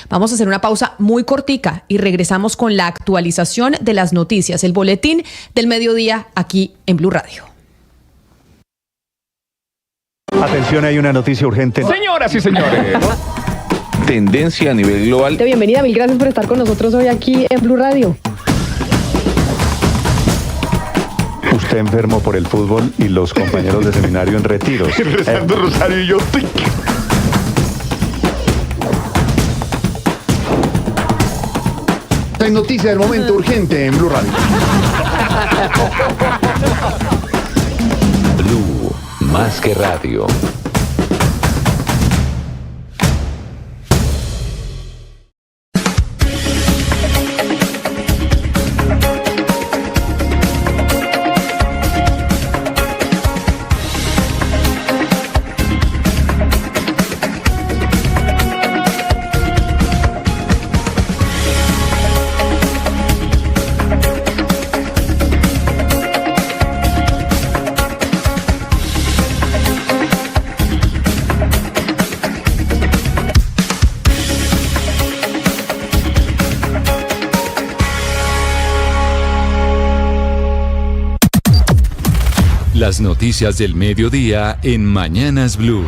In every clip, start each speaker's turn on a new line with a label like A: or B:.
A: Vamos a hacer una pausa muy cortica y regresamos con la actualización de las noticias, el boletín del mediodía aquí en Blue Radio.
B: Atención, hay una noticia urgente.
C: Señoras y señores. Tendencia a nivel global.
D: Bienvenida, mil gracias por estar con nosotros hoy aquí en Blue Radio.
B: Usted enfermo por el fútbol y los compañeros de seminario en retiros.
C: Rezando rosario y yo.
E: Hay noticia del momento urgente en Blue Radio.
F: Blue, más que radio. Las noticias del mediodía en Mañanas Blue.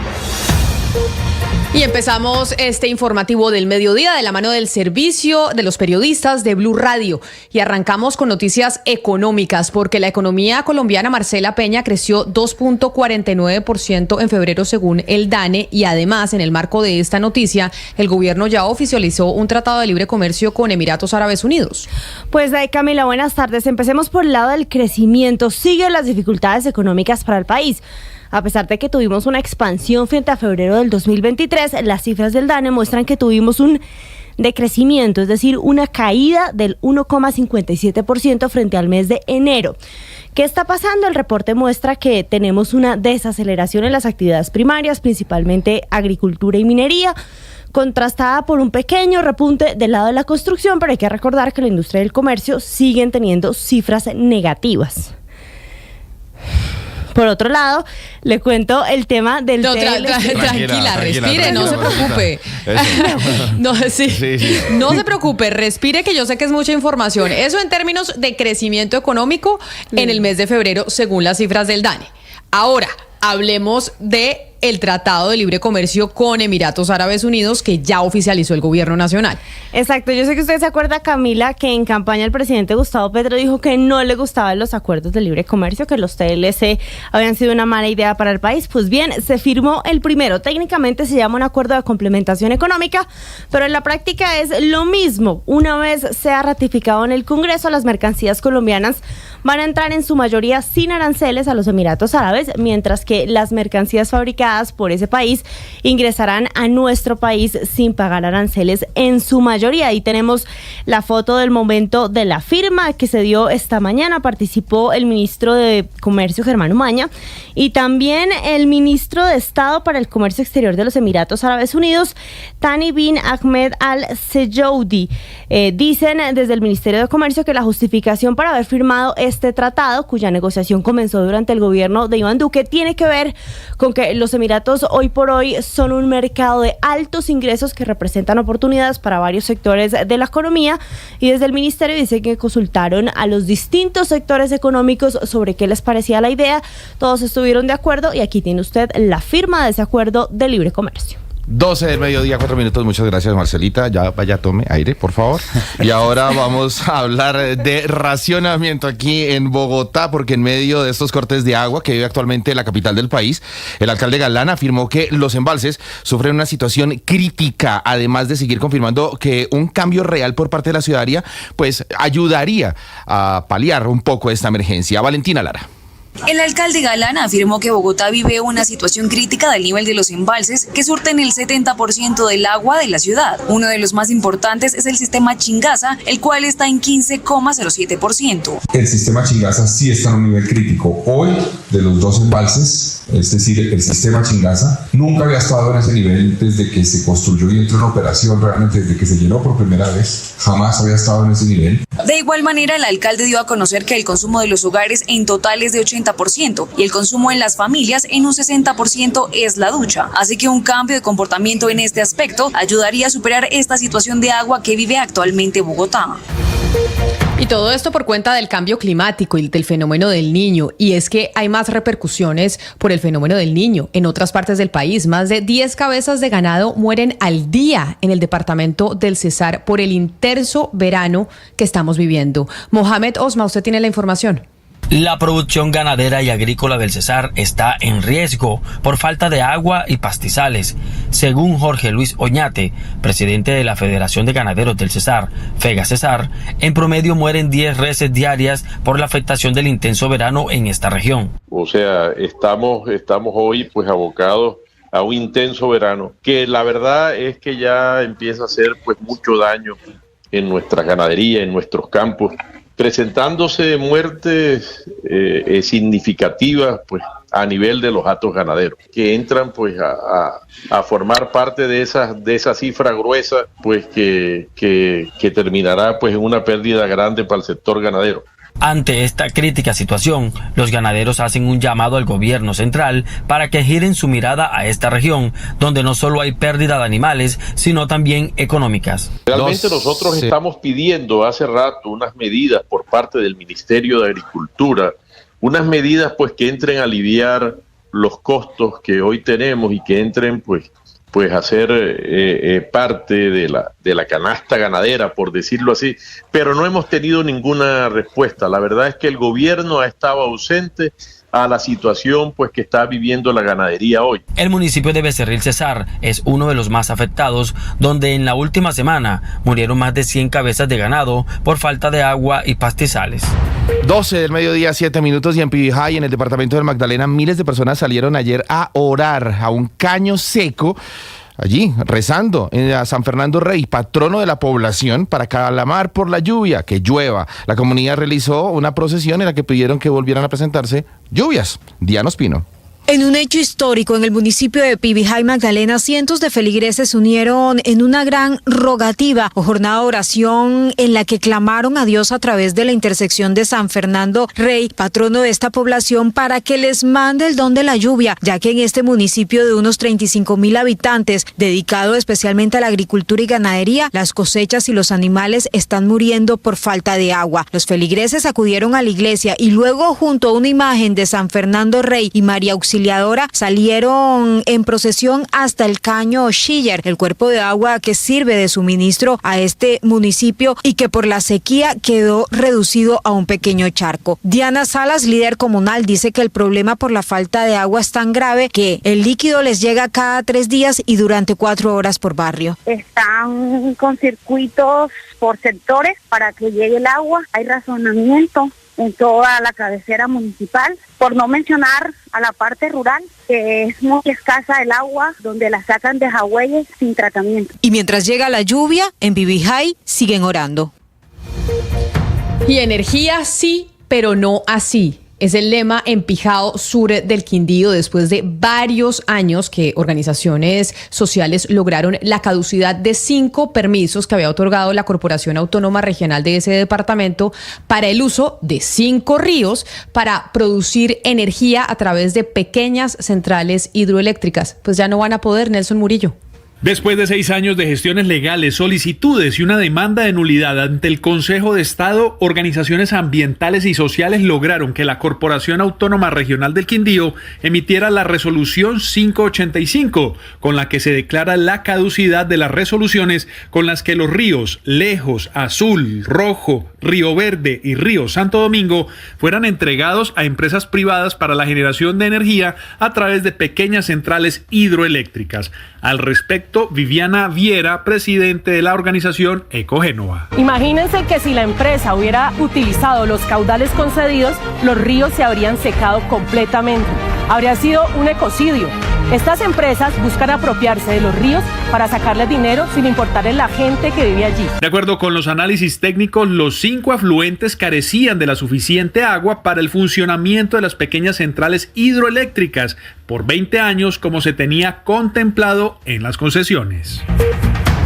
A: Y empezamos este informativo del mediodía de la mano del servicio de los periodistas de Blue Radio. Y arrancamos con noticias económicas, porque la economía colombiana, Marcela Peña, creció 2.49% en febrero según el DANE. Y además, en el marco de esta noticia, el gobierno ya oficializó un tratado de libre comercio con Emiratos Árabes Unidos.
D: Pues Camila, buenas tardes. Empecemos por el lado del crecimiento. Siguen las dificultades económicas para el país. A pesar de que tuvimos una expansión frente a febrero del 2023, las cifras del DANE muestran que tuvimos un decrecimiento, es decir, una caída del 1,57% frente al mes de enero. ¿Qué está pasando? El reporte muestra que tenemos una desaceleración en las actividades primarias, principalmente agricultura y minería, contrastada por un pequeño repunte del lado de la construcción, pero hay que recordar que la industria del comercio siguen teniendo cifras negativas. Por otro lado, le cuento el tema del
A: tranquila, respire, no se preocupe. No se preocupe, respire, que yo sé que es mucha información. Eso en términos de crecimiento económico en el mes de febrero, según las cifras del DANE. Ahora, hablemos de el Tratado de Libre Comercio con Emiratos Árabes Unidos, que ya oficializó el gobierno nacional.
D: Exacto, yo sé que usted se acuerda, Camila, que en campaña el presidente Gustavo Petro dijo que no le gustaban los acuerdos de libre comercio, que los TLC habían sido una mala idea para el país. Pues bien, se firmó el primero. Técnicamente se llama un acuerdo de complementación económica, pero en la práctica es lo mismo. Una vez sea ratificado en el Congreso, las mercancías colombianas van a entrar en su mayoría sin aranceles a los Emiratos Árabes, mientras que las mercancías fabricadas por ese país ingresarán a nuestro país sin pagar aranceles en su mayoría. Ahí tenemos la foto del momento de la firma que se dio esta mañana. Participó el ministro de Comercio, Germán Umaña, y también el ministro de Estado para el Comercio Exterior de los Emiratos Árabes Unidos, Thani bin Ahmed Al-Seyoudi. Dicen desde el Ministerio de Comercio que la justificación para haber firmado este tratado, cuya negociación comenzó durante el gobierno de Iván Duque, tiene que ver con que los Emiratos hoy por hoy son un mercado de altos ingresos que representan oportunidades para varios sectores de la economía, y desde el ministerio dice que consultaron a los distintos sectores económicos sobre qué les parecía la idea. Todos estuvieron de acuerdo y aquí tiene usted la firma de ese acuerdo de libre comercio.
C: 12 del mediodía, 4 minutos. Muchas gracias, Marcelita. Ya vaya, tome aire, por favor. Y ahora vamos a hablar de racionamiento aquí en Bogotá, porque en medio de estos cortes de agua que vive actualmente la capital del país, el alcalde Galán afirmó que los embalses sufren una situación crítica, además de seguir confirmando que un cambio real por parte de la ciudadanía pues ayudaría a paliar un poco esta emergencia. Valentina Lara.
G: El alcalde Galán afirmó que Bogotá vive una situación crítica del nivel de los embalses que surten el 70% del agua de la ciudad. Uno de los más importantes es el sistema Chingaza, el cual está en 15,07%.
H: El sistema Chingaza sí está en un nivel crítico. Hoy, de los dos embalses, es decir, el sistema Chingaza nunca había estado en ese nivel desde que se construyó y entró en operación, realmente desde que se llenó por primera vez. Jamás había estado en ese nivel.
G: De igual manera, el alcalde dio a conocer que el consumo de los hogares en total es de 80 40% y el consumo en las familias en un 60% es la ducha. Así que un cambio de comportamiento en este aspecto ayudaría a superar esta situación de agua que vive actualmente Bogotá.
A: Y todo esto por cuenta del cambio climático y del fenómeno del Niño. Y es que hay más repercusiones por el fenómeno del Niño. En otras partes del país, más de 10 cabezas de ganado mueren al día en el departamento del Cesar por el intenso verano que estamos viviendo. Mohamed Osma, usted tiene la información.
I: La producción ganadera y agrícola del Cesar está en riesgo por falta de agua y pastizales. Según Jorge Luis Oñate, presidente de la Federación de Ganaderos del Cesar, FEGA Cesar, en promedio mueren 10 reses diarias por la afectación del intenso verano en esta región.
J: O sea, estamos hoy pues abocados a un intenso verano, que la verdad es que ya empieza a hacer pues mucho daño en nuestra ganadería, en nuestros campos, presentándose muertes significativas pues a nivel de los hatos ganaderos, que entran pues a formar parte de esa cifra gruesa pues que terminará pues en una pérdida grande para el sector ganadero.
I: Ante esta crítica situación, los ganaderos hacen un llamado al gobierno central para que giren su mirada a esta región, donde no solo hay pérdida de animales, sino también económicas.
J: Realmente nosotros estamos pidiendo hace rato unas medidas por parte del Ministerio de Agricultura, unas medidas pues que entren a aliviar los costos que hoy tenemos y que entren pues a ser parte de la canasta ganadera, por decirlo así, pero no hemos tenido ninguna respuesta. La verdad es que el gobierno ha estado ausente a la situación pues que está viviendo la ganadería hoy.
I: El municipio de Becerril Cesar es uno de los más afectados, donde en la última semana murieron más de 100 cabezas de ganado por falta de agua y pastizales.
C: 12 del mediodía, 7 minutos, y en Pibijay, en el departamento del Magdalena, miles de personas salieron ayer a orar a un caño seco, allí rezando a San Fernando Rey, patrono de la población, para clamar por la lluvia, que llueva. La comunidad realizó una procesión en la que pidieron que volvieran a presentarse lluvias. Diana Ospino.
K: En un hecho histórico en el municipio de Pibijay, Magdalena, cientos de feligreses se unieron en una gran rogativa o jornada de oración en la que clamaron a Dios a través de la intersección de San Fernando Rey, patrono de esta población, para que les mande el don de la lluvia, ya que en este municipio de unos 35,000 habitantes, dedicado especialmente a la agricultura y ganadería, las cosechas y los animales están muriendo por falta de agua. Los feligreses acudieron a la iglesia y luego, junto a una imagen de San Fernando Rey y María Auxiliadora, salieron en procesión hasta el caño Schiller, el cuerpo de agua que sirve de suministro a este municipio y que por la sequía quedó reducido a un pequeño charco. Diana Salas, líder comunal, dice que el problema por la falta de agua es tan grave que el líquido les llega cada 3 días y durante 4 horas por barrio.
L: Están con circuitos por sectores para que llegue el agua, hay razonamiento en toda la cabecera municipal, por no mencionar a la parte rural, que es muy escasa el agua, donde la sacan de jagüeyes sin tratamiento.
K: Y mientras llega la lluvia, en Pibijay siguen orando.
A: Y energía sí, pero no así. Es el lema en Pijao Sur del Quindío, después de varios años que organizaciones sociales lograron la caducidad de 5 permisos que había otorgado la Corporación Autónoma Regional de ese departamento para el uso de 5 ríos para producir energía a través de pequeñas centrales hidroeléctricas. Pues ya no van a poder, Nelson Murillo.
M: Después de 6 años de gestiones legales, solicitudes y una demanda de nulidad ante el Consejo de Estado, organizaciones ambientales y sociales lograron que la Corporación Autónoma Regional del Quindío emitiera la resolución 585, con la que se declara la caducidad de las resoluciones con las que los ríos Lejos, Azul, Rojo, Río Verde y Río Santo Domingo fueran entregados a empresas privadas para la generación de energía a través de pequeñas centrales hidroeléctricas. Al respecto, Viviana Viera, presidente de la organización Ecogénova.
N: Imagínense que si la empresa hubiera utilizado los caudales concedidos, los ríos se habrían secado completamente. Habría sido un ecocidio. Estas empresas buscan apropiarse de los ríos para sacarles dinero sin importarle la gente que vive allí.
M: De acuerdo con los análisis técnicos, los 5 afluentes carecían de la suficiente agua para el funcionamiento de las pequeñas centrales hidroeléctricas por 20 años como se tenía contemplado en las concesiones.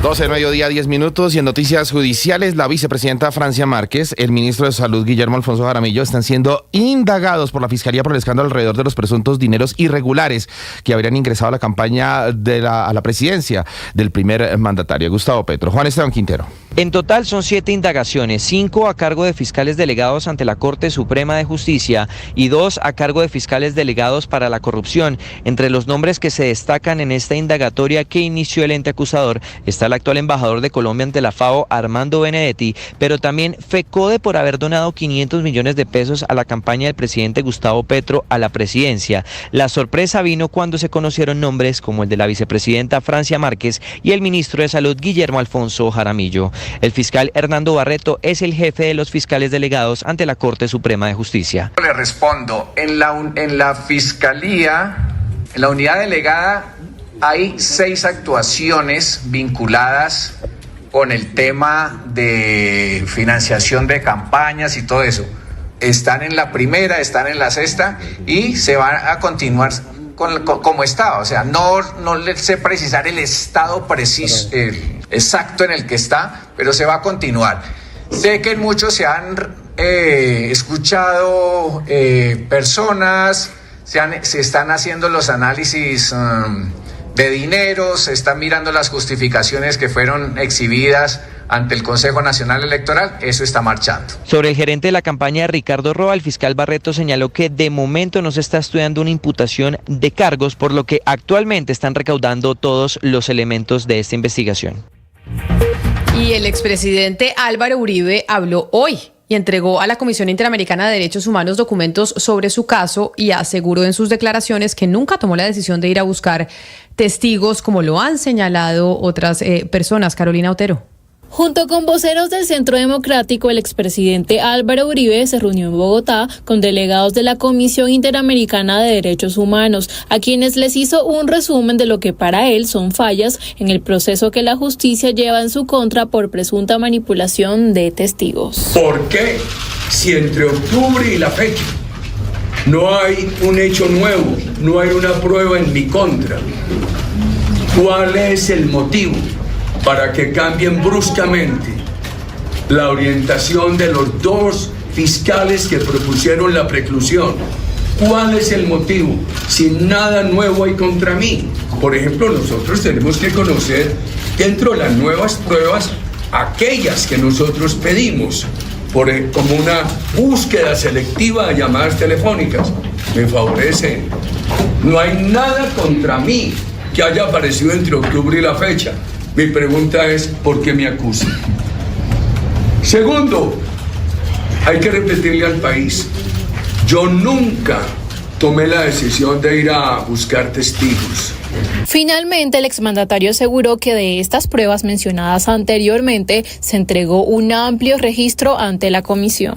C: 12 del mediodía, 10 minutos, y en noticias judiciales, la vicepresidenta Francia Márquez, el ministro de Salud Guillermo Alfonso Jaramillo están siendo indagados por la Fiscalía por el escándalo alrededor de los presuntos dineros irregulares que habrían ingresado a la campaña a la presidencia del primer mandatario, Gustavo Petro. Juan Esteban Quintero.
O: En total son 7 indagaciones, 5 a cargo de fiscales delegados ante la Corte Suprema de Justicia y 2 a cargo de fiscales delegados para la corrupción. Entre los nombres que se destacan en esta indagatoria que inició el ente acusador está el actual embajador de Colombia ante la FAO, Armando Benedetti, pero también FECODE por haber donado 500 millones de pesos a la campaña del presidente Gustavo Petro a la presidencia. La sorpresa vino cuando se conocieron nombres como el de la vicepresidenta Francia Márquez y el ministro de Salud Guillermo Alfonso Jaramillo. El fiscal Hernando Barreto es el jefe de los fiscales delegados ante la Corte Suprema de Justicia.
P: Le respondo, en la fiscalía, en la unidad delegada, hay 6 actuaciones vinculadas con el tema de financiación de campañas y todo eso. Están en la primera, están en la sexta y se van a continuar como estaba. O sea, no le sé precisar el estado preciso, exacto en el que está, pero se va a continuar. Sé que en muchos se han escuchado personas, se están haciendo los análisis de dinero, se están mirando las justificaciones que fueron exhibidas ante el Consejo Nacional Electoral. Eso está marchando.
O: Sobre el gerente de la campaña, Ricardo Roa, el fiscal Barreto señaló que de momento no se está estudiando una imputación de cargos, por lo que actualmente están recaudando todos los elementos de esta investigación.
A: Y el expresidente Álvaro Uribe habló hoy y entregó a la Comisión Interamericana de Derechos Humanos documentos sobre su caso y aseguró en sus declaraciones que nunca tomó la decisión de ir a buscar testigos, como lo han señalado otras personas. Carolina Otero.
Q: Junto con voceros del Centro Democrático, el expresidente Álvaro Uribe se reunió en Bogotá con delegados de la Comisión Interamericana de Derechos Humanos, a quienes les hizo un resumen de lo que para él son fallas en el proceso que la justicia lleva en su contra por presunta manipulación de testigos.
R: ¿Por qué? Si entre octubre y la fecha no hay un hecho nuevo, no hay una prueba en mi contra, ¿cuál es el motivo para que cambien bruscamente la orientación de los 2 fiscales que propusieron la preclusión? ¿Cuál es el motivo? Si nada nuevo hay contra mí. Por ejemplo, nosotros tenemos que conocer dentro de las nuevas pruebas aquellas que nosotros pedimos, como una búsqueda selectiva de llamadas telefónicas. Me favorece. No hay nada contra mí que haya aparecido entre octubre y la fecha. Mi pregunta es, ¿por qué me acusan? Segundo, hay que repetirle al país, yo nunca tomé la decisión de ir a buscar testigos.
Q: Finalmente, el exmandatario aseguró que de estas pruebas mencionadas anteriormente se entregó un amplio registro ante la comisión.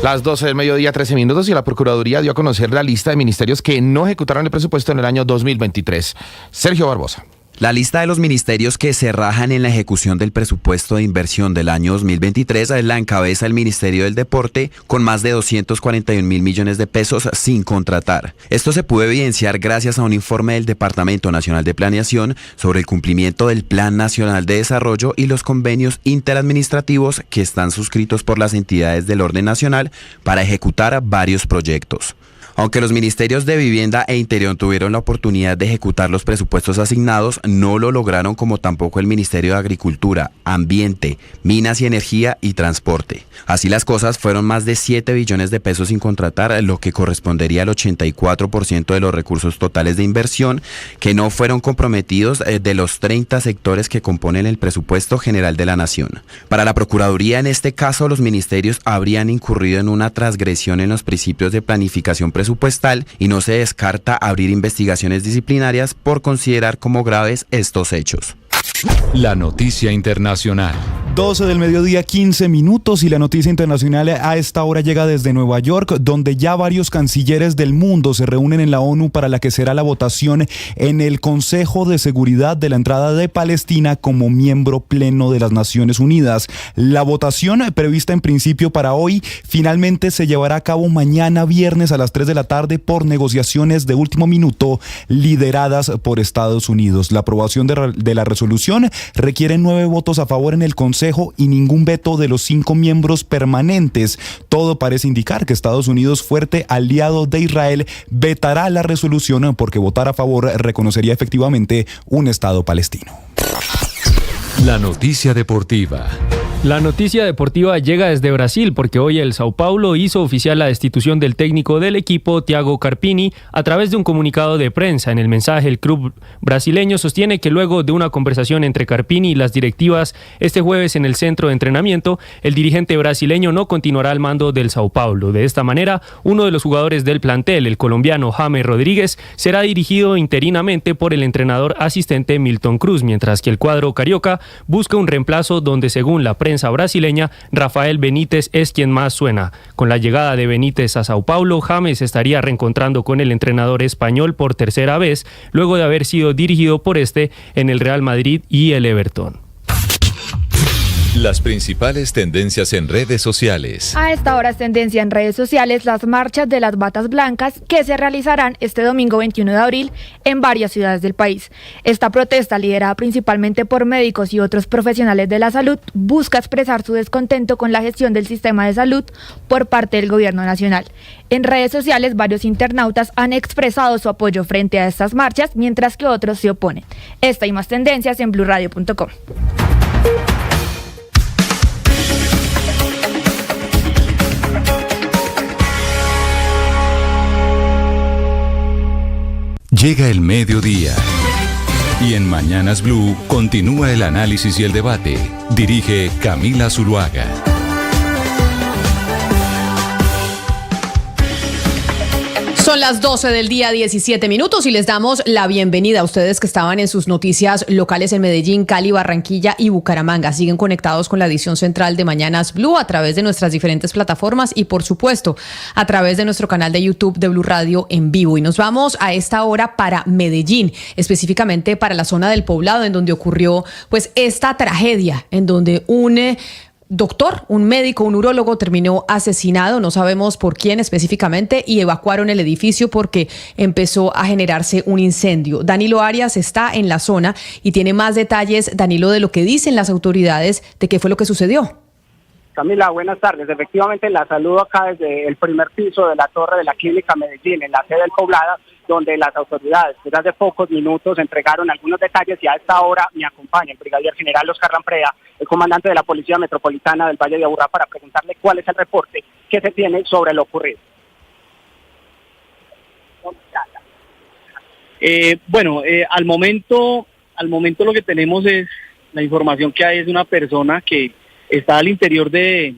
C: Las 12 del mediodía, 13 minutos, y la Procuraduría dio a conocer la lista de ministerios que no ejecutaron el presupuesto en el año 2023. Sergio Barbosa.
S: La lista de los ministerios que se rajan en la ejecución del presupuesto de inversión del año 2023 la encabeza el Ministerio del Deporte, con más de 241 mil millones de pesos sin contratar. Esto se pudo evidenciar gracias a un informe del Departamento Nacional de Planeación sobre el cumplimiento del Plan Nacional de Desarrollo y los convenios interadministrativos que están suscritos por las entidades del orden nacional para ejecutar varios proyectos. Aunque los ministerios de Vivienda e Interior tuvieron la oportunidad de ejecutar los presupuestos asignados, no lo lograron, como tampoco el Ministerio de Agricultura, Ambiente, Minas y Energía y Transporte. Así las cosas, fueron más de 7 billones de pesos sin contratar, lo que correspondería al 84% de los recursos totales de inversión que no fueron comprometidos de los 30 sectores que componen el presupuesto general de la Nación. Para la Procuraduría, en este caso, los ministerios habrían incurrido en una transgresión en los principios de planificación presupuestal y no se descarta abrir investigaciones disciplinarias por considerar como graves estos hechos.
F: La noticia internacional.
T: 12 del mediodía, 15 minutos, y la noticia internacional a esta hora llega desde Nueva York, donde ya varios cancilleres del mundo se reúnen en la ONU para la que será la votación en el Consejo de Seguridad de la entrada de Palestina como miembro pleno de las Naciones Unidas. La votación, prevista en principio para hoy, finalmente se llevará a cabo mañana viernes a las 3 de la tarde por negociaciones de último minuto lideradas por Estados Unidos. La aprobación de la resolución requiere 9 votos a favor en el Consejo y ningún veto de los 5 miembros permanentes. Todo parece indicar que Estados Unidos, fuerte aliado de Israel, vetará la resolución porque votar a favor reconocería efectivamente un Estado palestino.
F: La noticia deportiva.
U: La noticia deportiva llega desde Brasil porque hoy el Sao Paulo hizo oficial la destitución del técnico del equipo, Thiago Carpini, a través de un comunicado de prensa. En el mensaje, el club brasileño sostiene que luego de una conversación entre Carpini y las directivas este jueves en el centro de entrenamiento, el dirigente brasileño no continuará al mando del Sao Paulo. De esta manera, uno de los jugadores del plantel, el colombiano James Rodríguez, será dirigido interinamente por el entrenador asistente Milton Cruz, mientras que el cuadro carioca busca un reemplazo donde, según la prensa brasileña, Rafael Benítez es quien más suena. Con la llegada de Benítez a Sao Paulo, James estaría reencontrando con el entrenador español por tercera vez, luego de haber sido dirigido por este en el Real Madrid y el Everton.
F: Las principales tendencias en redes sociales.
V: A esta hora es tendencia en redes sociales las marchas de las batas blancas que se realizarán este domingo 21 de abril en varias ciudades del país. Esta protesta, liderada principalmente por médicos y otros profesionales de la salud, busca expresar su descontento con la gestión del sistema de salud por parte del gobierno nacional. En redes sociales, varios internautas han expresado su apoyo frente a estas marchas, mientras que otros se oponen. Esta y más tendencias en blurradio.com.
F: Llega el mediodía. Y en Mañanas Blue continúa el análisis y el debate. Dirige Camila Zuluaga.
A: Son las 12 del día, 17 minutos, y les damos la bienvenida a ustedes que estaban en sus noticias locales en Medellín, Cali, Barranquilla y Bucaramanga. Siguen conectados con la edición central de Mañanas Blue a través de nuestras diferentes plataformas y, por supuesto, a través de nuestro canal de YouTube de Blue Radio en vivo. Y nos vamos a esta hora para Medellín, específicamente para la zona del Poblado, en donde ocurrió pues esta tragedia, en donde un doctor, un médico, un urólogo terminó asesinado, no sabemos por quién específicamente, y evacuaron el edificio porque empezó a generarse un incendio. Danilo Arias está en la zona y tiene más detalles, Danilo, de lo que dicen las autoridades de qué fue lo que sucedió.
W: Camila, buenas tardes. Efectivamente, la saludo acá desde el primer piso de la torre de la Clínica Medellín, en la sede del Poblado, donde las autoridades, desde hace pocos minutos, entregaron algunos detalles, y a esta hora me acompaña el brigadier general Oscar Ramprea, el comandante de la Policía Metropolitana del Valle de Aburrá, para preguntarle cuál es el reporte que se tiene sobre lo ocurrido.
X: Al momento lo que tenemos es, la información que hay es de una persona que está al interior de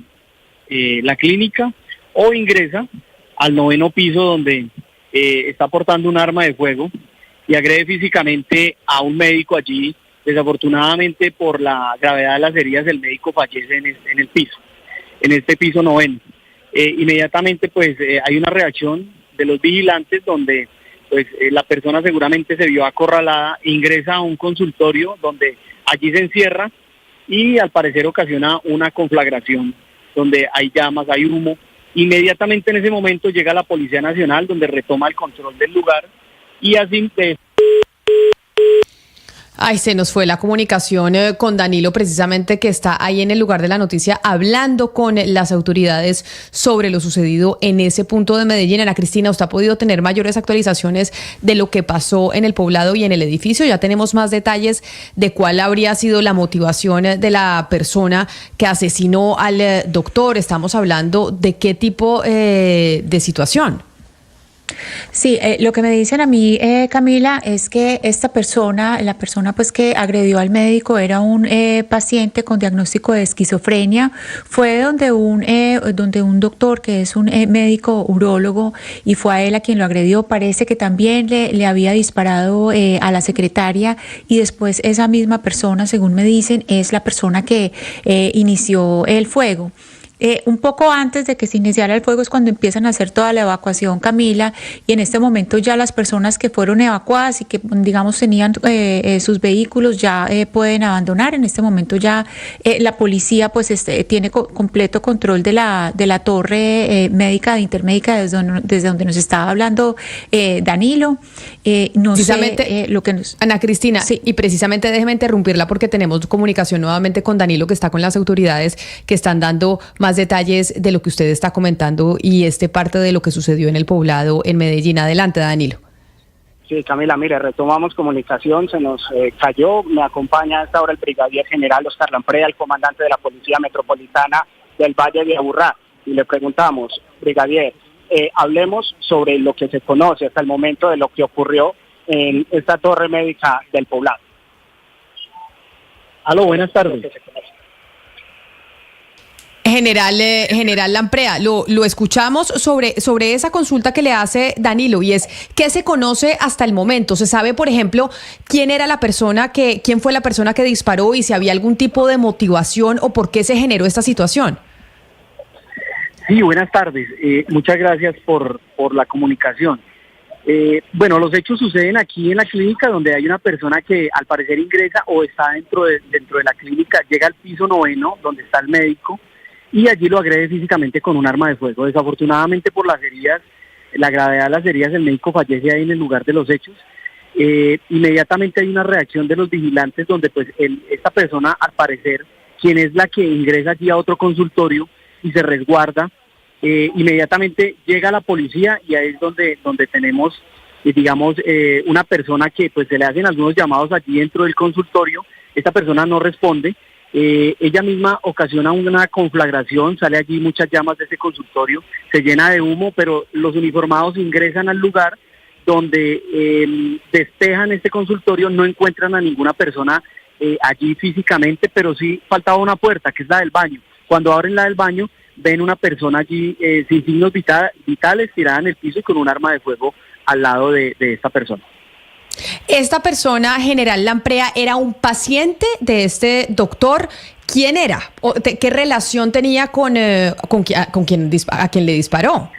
X: la clínica o ingresa al 9º piso, donde está portando un arma de fuego y agrede físicamente a un médico allí. Desafortunadamente, por la gravedad de las heridas, el médico fallece en el piso, en este piso 9. Inmediatamente hay una reacción de los vigilantes donde la persona seguramente se vio acorralada, ingresa a un consultorio donde allí se encierra y al parecer ocasiona una conflagración donde hay llamas, hay humo. Inmediatamente en ese momento llega la Policía Nacional, donde retoma el control del lugar y así...
A: Se nos fue la comunicación con Danilo, precisamente, que está ahí en el lugar de la noticia hablando con las autoridades sobre lo sucedido en ese punto de Medellín. Ana Cristina, ¿usted ha podido tener mayores actualizaciones de lo que pasó en el Poblado y en el edificio? Ya tenemos más detalles de cuál habría sido la motivación de la persona que asesinó al doctor. Estamos hablando de qué tipo de situación.
B: Sí, lo que me dicen a mí, Camila, es que esta persona, la persona pues que agredió al médico era un paciente con diagnóstico de esquizofrenia. Fue donde un doctor que es un médico urólogo y fue a él a quien lo agredió. Parece que también le había disparado a la secretaria y después esa misma persona, según me dicen, es la persona que inició el fuego. Un poco antes de que se iniciara el fuego es cuando empiezan a hacer toda la evacuación, Camila, y en este momento ya las personas que fueron evacuadas y que, digamos, tenían sus vehículos ya pueden abandonar. En este momento ya la policía pues tiene completo control de la torre médica de Intermédica desde donde nos estaba hablando Danilo. No sé lo que nos...
A: Ana Cristina,
B: sí.
A: Y precisamente déjeme interrumpirla porque tenemos comunicación nuevamente con Danilo, que está con las autoridades que están dando más detalles de lo que usted está comentando y parte de lo que sucedió en el poblado en Medellín. Adelante, Danilo.
W: Sí, Camila, mire, retomamos comunicación, se nos cayó, me acompaña a esta hora el brigadier general Oscar Lamprea, el comandante de la Policía Metropolitana del Valle de Aburrá, y le preguntamos, brigadier, hablemos sobre lo que se conoce hasta el momento de lo que ocurrió en esta torre médica del poblado.
X: Aló, buenas tardes.
A: General Lamprea, lo escuchamos sobre esa consulta que le hace Danilo, y es ¿qué se conoce hasta el momento? ¿Se sabe, por ejemplo, quién fue la persona que disparó y si había algún tipo de motivación o por qué se generó esta situación?
X: Sí, buenas tardes. Muchas gracias por la comunicación. Bueno, los hechos suceden aquí en la clínica, donde hay una persona que al parecer ingresa o está dentro de la clínica, llega al piso 9, donde está el médico, y allí lo agrede físicamente con un arma de fuego. Desafortunadamente por las heridas, la gravedad de las heridas, el médico fallece ahí en el lugar de los hechos. Inmediatamente hay una reacción de los vigilantes donde pues esta persona, al parecer, quien es la que ingresa allí a otro consultorio y se resguarda, inmediatamente llega la policía y ahí es donde tenemos, digamos, una persona que pues se le hacen algunos llamados allí dentro del consultorio. Esta persona no responde. Ella misma ocasiona una conflagración, sale allí muchas llamas de ese consultorio, se llena de humo, pero los uniformados ingresan al lugar donde despejan este consultorio, no encuentran a ninguna persona allí físicamente, pero sí faltaba una puerta, que es la del baño. Cuando abren la del baño, ven una persona allí sin signos vitales, tirada en el piso y con un arma de fuego al lado de esta persona.
A: Esta persona, General Lamprea, ¿era un paciente de este doctor? ¿Quién era? ¿Qué relación tenía a quien le disparó?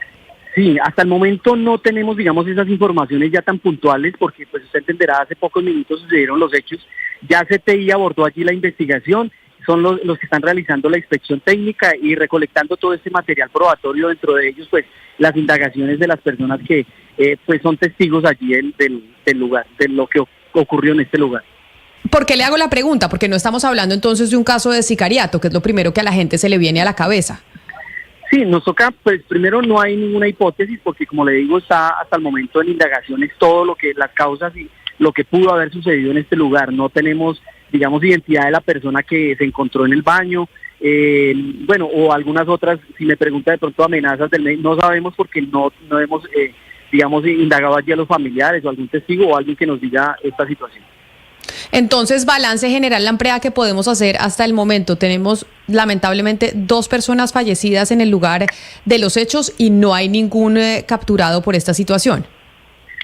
X: Sí, hasta el momento no tenemos, digamos, esas informaciones ya tan puntuales, porque pues usted entenderá, hace pocos minutos sucedieron los hechos, ya CTI abordó allí la investigación, son los que están realizando la inspección técnica y recolectando todo este material probatorio, dentro de ellos pues las indagaciones de las personas que pues son testigos allí del lugar, de lo que ocurrió en este lugar.
A: ¿Por qué le hago la pregunta? Porque no estamos hablando entonces de un caso de sicariato, que es lo primero que a la gente se le viene a la cabeza.
X: Sí, nos toca, pues primero no hay ninguna hipótesis, porque como le digo, está hasta el momento en indagaciones todo lo que las causas y lo que pudo haber sucedido en este lugar. No tenemos, digamos, identidad de la persona que se encontró en el baño, bueno, o algunas otras, si me pregunta de pronto amenazas del medio, no sabemos porque no hemos, digamos, indagado allí a los familiares o algún testigo o alguien que nos diga esta situación.
A: Entonces, balance general, Lamprea, que podemos hacer hasta el momento. Tenemos lamentablemente 2 personas fallecidas en el lugar de los hechos y no hay ningún capturado por esta situación.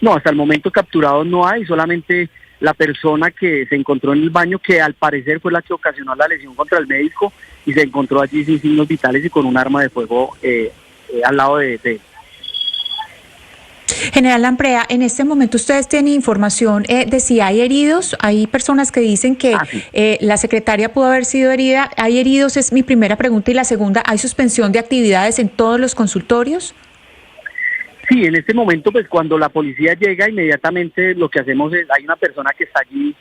X: No, hasta el momento capturados no hay, solamente la persona que se encontró en el baño, que al parecer fue la que ocasionó la lesión contra el médico y se encontró allí sin signos vitales y con un arma de fuego al lado de él.
B: General Lamprea, en este momento ustedes tienen información de si hay heridos. Hay personas que dicen que sí, la secretaria pudo haber sido herida. ¿Hay heridos? Es mi primera pregunta. Y la segunda, ¿hay suspensión de actividades en todos los consultorios?
X: Sí, en este momento, pues cuando la policía llega, inmediatamente lo que hacemos es, hay una persona que está allí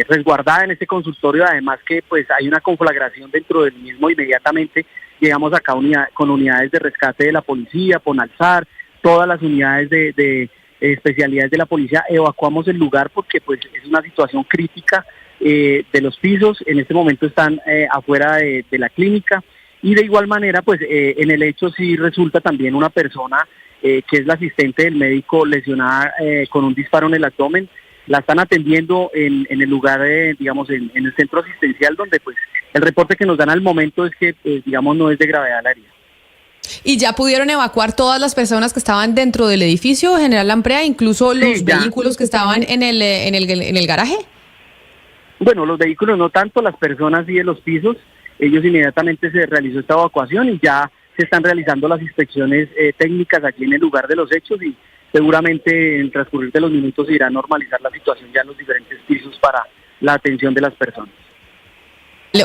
X: resguardada en este consultorio, además que pues hay una conflagración dentro del mismo. Inmediatamente llegamos acá con unidades de rescate de la policía, Ponalzar, todas las unidades de especialidades de la policía, evacuamos el lugar porque pues es una situación crítica de los pisos. En este momento están afuera de la clínica y de igual manera pues en el hecho sí resulta también una persona que es la asistente del médico lesionada con un disparo en el abdomen. La están atendiendo en el lugar, digamos, en el centro asistencial, donde pues el reporte que nos dan al momento es que, digamos, no es de gravedad la herida.
A: ¿Y ya pudieron evacuar todas las personas que estaban dentro del edificio, General Lamprea, incluso los vehículos que estaban en el garaje?
X: Bueno, los vehículos no tanto, las personas sí de los pisos. Ellos inmediatamente se realizó esta evacuación y ya se están realizando las inspecciones técnicas aquí en el lugar de los hechos y seguramente en el transcurrir de los minutos se irá a normalizar la situación ya en los diferentes pisos para la atención de las personas.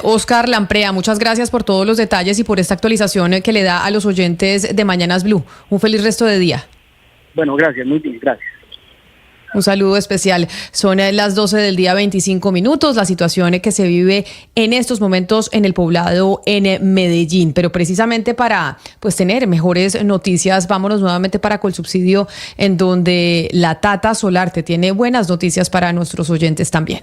A: Oscar Lamprea, muchas gracias por todos los detalles y por esta actualización que le da a los oyentes de Mañanas Blue. Un feliz resto de día.
X: Bueno, gracias, muy bien, gracias.
A: Un saludo especial. Son las 12 del día, 25 minutos. La situación que se vive en estos momentos en el poblado en Medellín. Pero precisamente para tener mejores noticias, vámonos nuevamente para Colsubsidio, en donde la Tata Solarte tiene buenas noticias para nuestros oyentes también.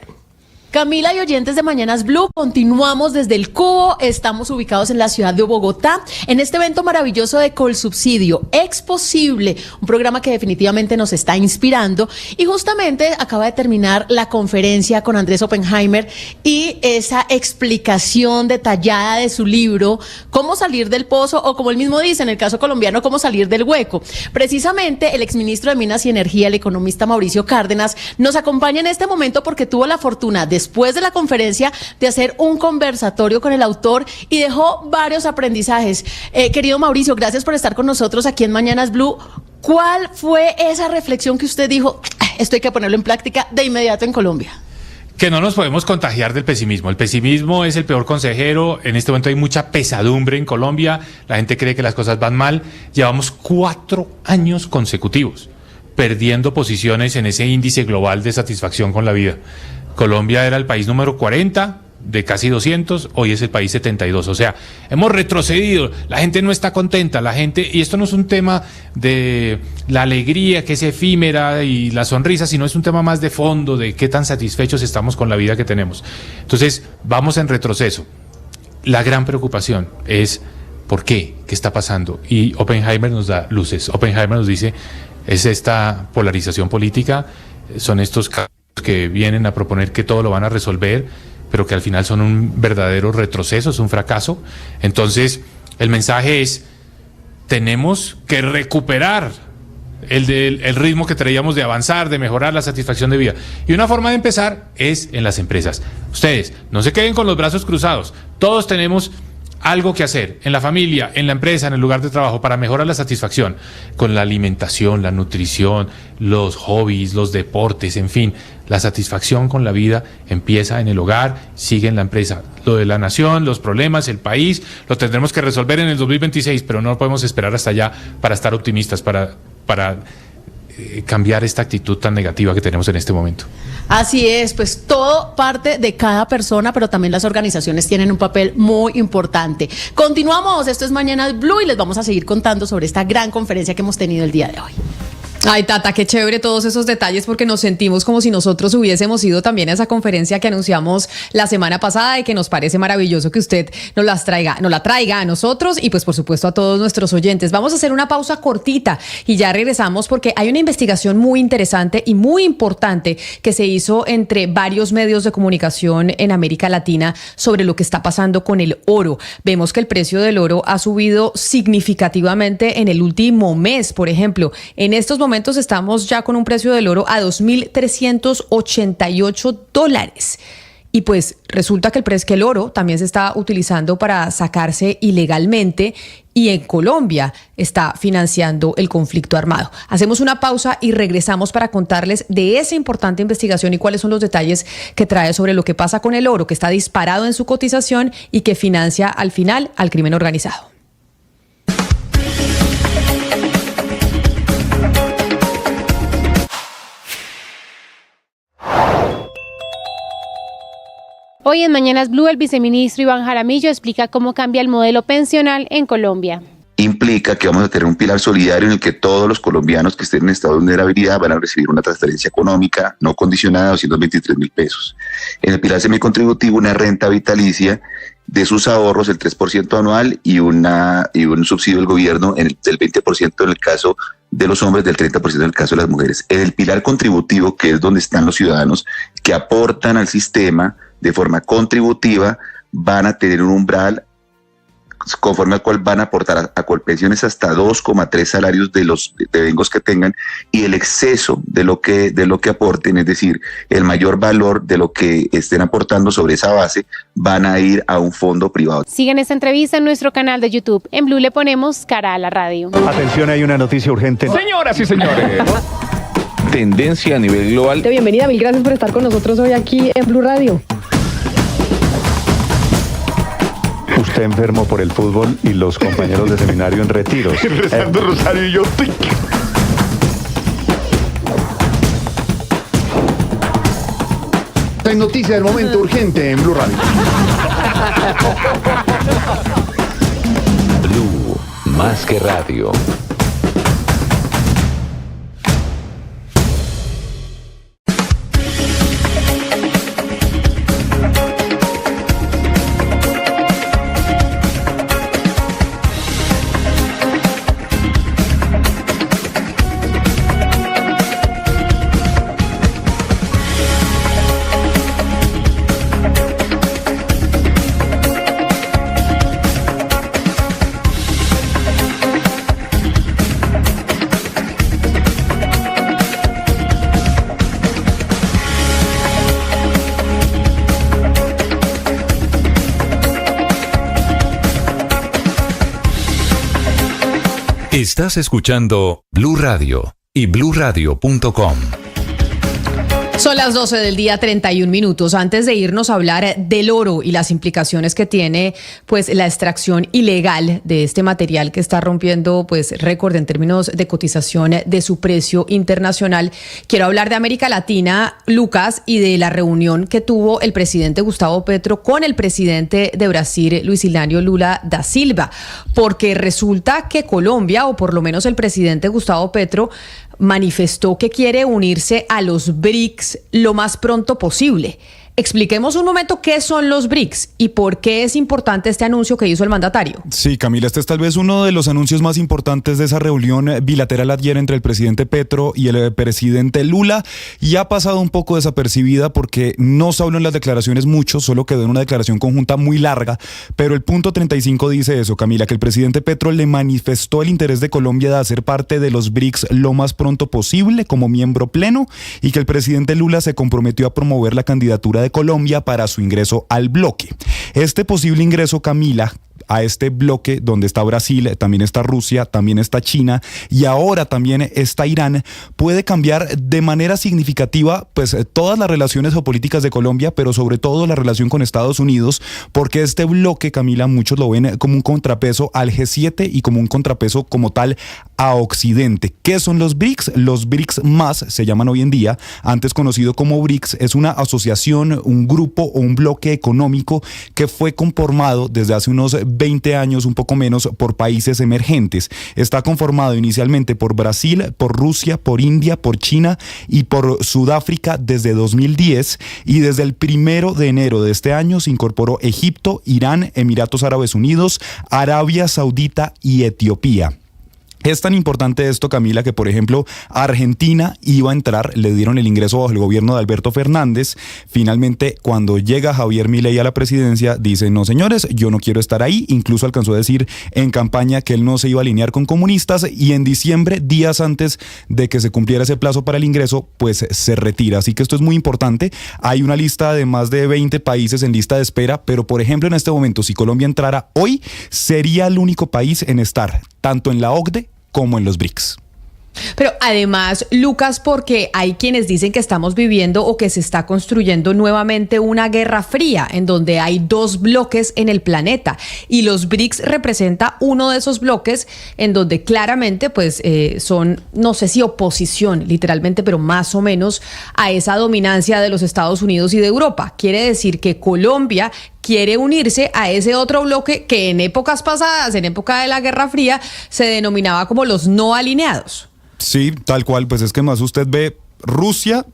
D: Camila y oyentes de Mañanas Blue, continuamos desde el Cubo, estamos ubicados en la ciudad de Bogotá, en este evento maravilloso de Colsubsidio, Exposible, un programa que definitivamente nos está inspirando y justamente acaba de terminar la conferencia con Andrés Oppenheimer y esa explicación detallada de su libro, Cómo salir del pozo, o como él mismo dice en el caso colombiano, Cómo salir del hueco. Precisamente el exministro de Minas y Energía, el economista Mauricio Cárdenas, nos acompaña en este momento porque tuvo la fortuna después de la conferencia de hacer un conversatorio con el autor y dejó varios aprendizajes. Querido Mauricio, gracias por estar con nosotros aquí en Mañanas Blue. ¿Cuál fue esa reflexión que usted dijo, esto hay que ponerlo en práctica de inmediato en Colombia?
E: Que no nos podemos contagiar del pesimismo. El pesimismo es el peor consejero. En este momento hay mucha pesadumbre en Colombia. La gente cree que las cosas van mal. Llevamos 4 años consecutivos perdiendo posiciones en ese índice global de satisfacción con la vida. Colombia era el país número 40 de casi 200, hoy es el país 72, o sea, hemos retrocedido, la gente no está contenta, la gente, y esto no es un tema de la alegría que es efímera y la sonrisa, sino es un tema más de fondo, de qué tan satisfechos estamos con la vida que tenemos. Entonces, vamos en retroceso. La gran preocupación es, ¿por qué? ¿Qué está pasando? Y Oppenheimer nos da luces, Oppenheimer nos dice, es esta polarización política, son estos casos que vienen a proponer que todo lo van a resolver, pero que al final son un verdadero retroceso, es un fracaso. Entonces, el mensaje es, tenemos que recuperar el ritmo que traíamos de avanzar, de mejorar la satisfacción de vida. Y una forma de empezar es en las empresas. Ustedes, no se queden con los brazos cruzados, todos tenemos algo que hacer en la familia, en la empresa, en el lugar de trabajo para mejorar la satisfacción con la alimentación, la nutrición, los hobbies, los deportes, en fin, la satisfacción con la vida empieza en el hogar, sigue en la empresa. Lo de la nación, los problemas, el país, lo tendremos que resolver en el 2026, pero no podemos esperar hasta allá para estar optimistas, para cambiar esta actitud tan negativa que tenemos en este momento.
D: Así es, pues todo parte de cada persona, pero también las organizaciones tienen un papel muy importante. Continuamos, esto es Mañanas Blue y les vamos a seguir contando sobre esta gran conferencia que hemos tenido el día de hoy.
A: Ay, Tata, qué chévere todos esos detalles porque nos sentimos como si nosotros hubiésemos ido también a esa conferencia que anunciamos la semana pasada y que nos parece maravilloso que usted nos la traiga a nosotros y pues por supuesto a todos nuestros oyentes. Vamos a hacer una pausa cortita y ya regresamos porque hay una investigación muy interesante y muy importante que se hizo entre varios medios de comunicación en América Latina sobre lo que está pasando con el oro. Vemos que el precio del oro ha subido significativamente en el último mes, por ejemplo. En estos momentos estamos ya con un precio del oro a $2,388. Y pues resulta que el oro también se está utilizando para sacarse ilegalmente y en Colombia está financiando el conflicto armado. Hacemos una pausa y regresamos para contarles de esa importante investigación y cuáles son los detalles que trae sobre lo que pasa con el oro, que está disparado en su cotización y que financia al final al crimen organizado.
G: Hoy en Mañanas Blue, el viceministro Iván Jaramillo explica cómo cambia el modelo pensional en Colombia.
H: Implica que vamos a tener un pilar solidario en el que todos los colombianos que estén en estado de vulnerabilidad van a recibir una transferencia económica no condicionada de 223.000 pesos. En el pilar semicontributivo, una renta vitalicia de sus ahorros, el 3% anual y un subsidio del gobierno del 20% en el caso de los hombres, del 30% en el caso de las mujeres. En el pilar contributivo, que es donde están los ciudadanos que aportan al sistema de forma contributiva, van a tener un umbral conforme al cual van a aportar a Colpensiones hasta 2,3 salarios de los devengos que tengan, y el exceso de lo que aporten, es decir, el mayor valor de lo que estén aportando sobre esa base, van a ir a un fondo privado.
G: Sigan esta entrevista en nuestro canal de YouTube. En Blue le ponemos cara a la radio.
I: Atención, hay una noticia urgente.
J: Señoras y señores. Tendencia a nivel global.
K: Bienvenida, mil gracias por estar con nosotros hoy aquí en Blue Radio.
I: Usted enfermo por el fútbol y los compañeros de seminario en retiros.
J: Rezando Rosario y yo.
L: En noticia del momento urgente en Blue Radio.
F: Blue, más que radio. Estás escuchando Blue Radio y bluradio.com.
A: Son las 12 del día, 31 minutos. Antes de irnos a hablar del oro y las implicaciones que tiene pues la extracción ilegal de este material que está rompiendo pues récord en términos de cotización de su precio internacional, quiero hablar de América Latina, Lucas, y de la reunión que tuvo el presidente Gustavo Petro con el presidente de Brasil, Luis Inácio Lula da Silva, porque resulta que Colombia, o por lo menos el presidente Gustavo Petro, manifestó que quiere unirse a los BRICS lo más pronto posible. Expliquemos un momento qué son los BRICS y por qué es importante este anuncio que hizo el mandatario.
T: Sí, Camila, este es tal vez uno de los anuncios más importantes de esa reunión bilateral ayer entre el presidente Petro y el presidente Lula, y ha pasado un poco desapercibida porque no se habló en las declaraciones mucho, solo quedó en una declaración conjunta muy larga, pero el punto 35 dice eso, Camila, que el presidente Petro le manifestó el interés de Colombia de hacer parte de los BRICS lo más pronto posible como miembro pleno, y que el presidente Lula se comprometió a promover la candidatura de Colombia para su ingreso al bloque. Este posible ingreso, Camila, a este bloque donde está Brasil, también está Rusia, también está China y ahora también está Irán, puede cambiar de manera significativa pues todas las relaciones geopolíticas de Colombia, pero sobre todo la relación con Estados Unidos, porque este bloque, Camila, muchos lo ven como un contrapeso al G7 y como un contrapeso como tal a Occidente. ¿Qué son los BRICS? Los BRICS más se llaman hoy en día, antes conocido como BRICS, es una asociación, un grupo o un bloque económico que fue conformado desde hace unos 20 años, un poco menos, por países emergentes. Está conformado inicialmente por Brasil, por Rusia, por India, por China y por Sudáfrica desde 2010, y desde el 1 de enero de este año se incorporó Egipto, Irán, Emiratos Árabes Unidos, Arabia Saudita y Etiopía. Es tan importante esto, Camila, que por ejemplo Argentina iba a entrar, le dieron el ingreso bajo el gobierno de Alberto Fernández. Finalmente, cuando llega Javier Milei a la presidencia, dice: no señores, yo no quiero estar ahí. Incluso alcanzó a decir en campaña que él no se iba a alinear con comunistas, y en diciembre, días antes de que se cumpliera ese plazo para el ingreso, pues se retira. Así que esto es muy importante. Hay una lista de más de 20 países en lista de espera, pero por ejemplo en este momento, si Colombia entrara hoy, sería el único país en estar tanto en la OCDE como en los BRICS.
A: Pero además, Lucas, porque hay quienes dicen que estamos viviendo o que se está construyendo nuevamente una guerra fría en donde hay dos bloques en el planeta, y los BRICS representa uno de esos bloques en donde claramente pues son, no sé si oposición literalmente, pero más o menos a esa dominancia de los Estados Unidos y de Europa. Quiere decir que Colombia quiere unirse a ese otro bloque que en épocas pasadas, en época de la Guerra Fría, se denominaba como los no alineados.
T: Sí, tal cual, pues es que más usted ve Rusia,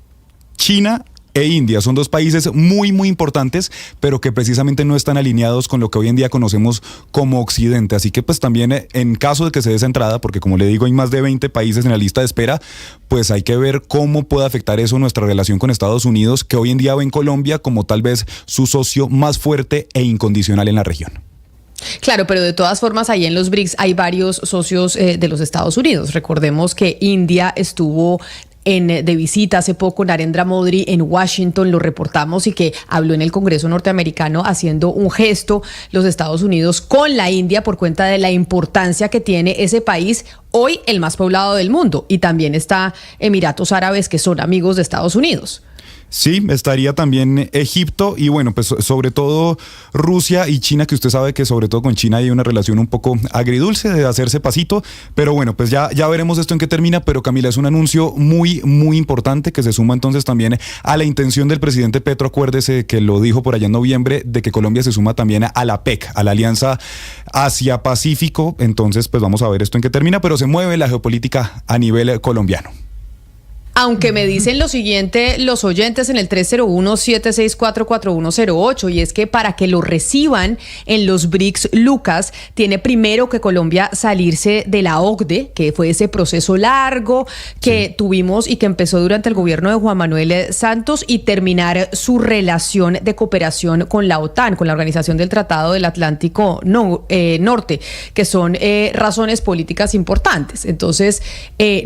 T: China e India. Son dos países muy, muy importantes, pero que precisamente no están alineados con lo que hoy en día conocemos como Occidente. Así que pues también en caso de que se dé esa entrada, porque como le digo, hay más de 20 países en la lista de espera, pues hay que ver cómo puede afectar eso nuestra relación con Estados Unidos, que hoy en día ve en Colombia como tal vez su socio más fuerte e incondicional en la región.
A: Claro, pero de todas formas, ahí en los BRICS hay varios socios de los Estados Unidos. Recordemos que India estuvo de visita hace poco Narendra Modi en Washington, lo reportamos, y que habló en el Congreso norteamericano haciendo un gesto los Estados Unidos con la India por cuenta de la importancia que tiene ese país, hoy el más poblado del mundo, y también está Emiratos Árabes, que son amigos de Estados Unidos.
T: Sí, estaría también Egipto y bueno, pues sobre todo Rusia y China, que usted sabe que sobre todo con China hay una relación un poco agridulce de hacerse pasito, pero bueno, pues ya veremos esto en qué termina, pero Camila, es un anuncio muy, muy importante que se suma entonces también a la intención del presidente Petro, acuérdese que lo dijo por allá en noviembre, de que Colombia se suma también a la PEC, a la Alianza Asia-Pacífico, entonces pues vamos a ver esto en qué termina, pero se mueve la geopolítica a nivel colombiano.
A: Aunque me dicen lo siguiente los oyentes en el 301-764-4108, y es que para que lo reciban en los BRICS, Lucas, tiene primero que Colombia salirse de la OCDE, que fue ese proceso largo que tuvimos y que empezó durante el gobierno de Juan Manuel Santos, y terminar su relación de cooperación con la OTAN, con la Organización del Tratado del Atlántico Norte, que son razones políticas importantes. Entonces,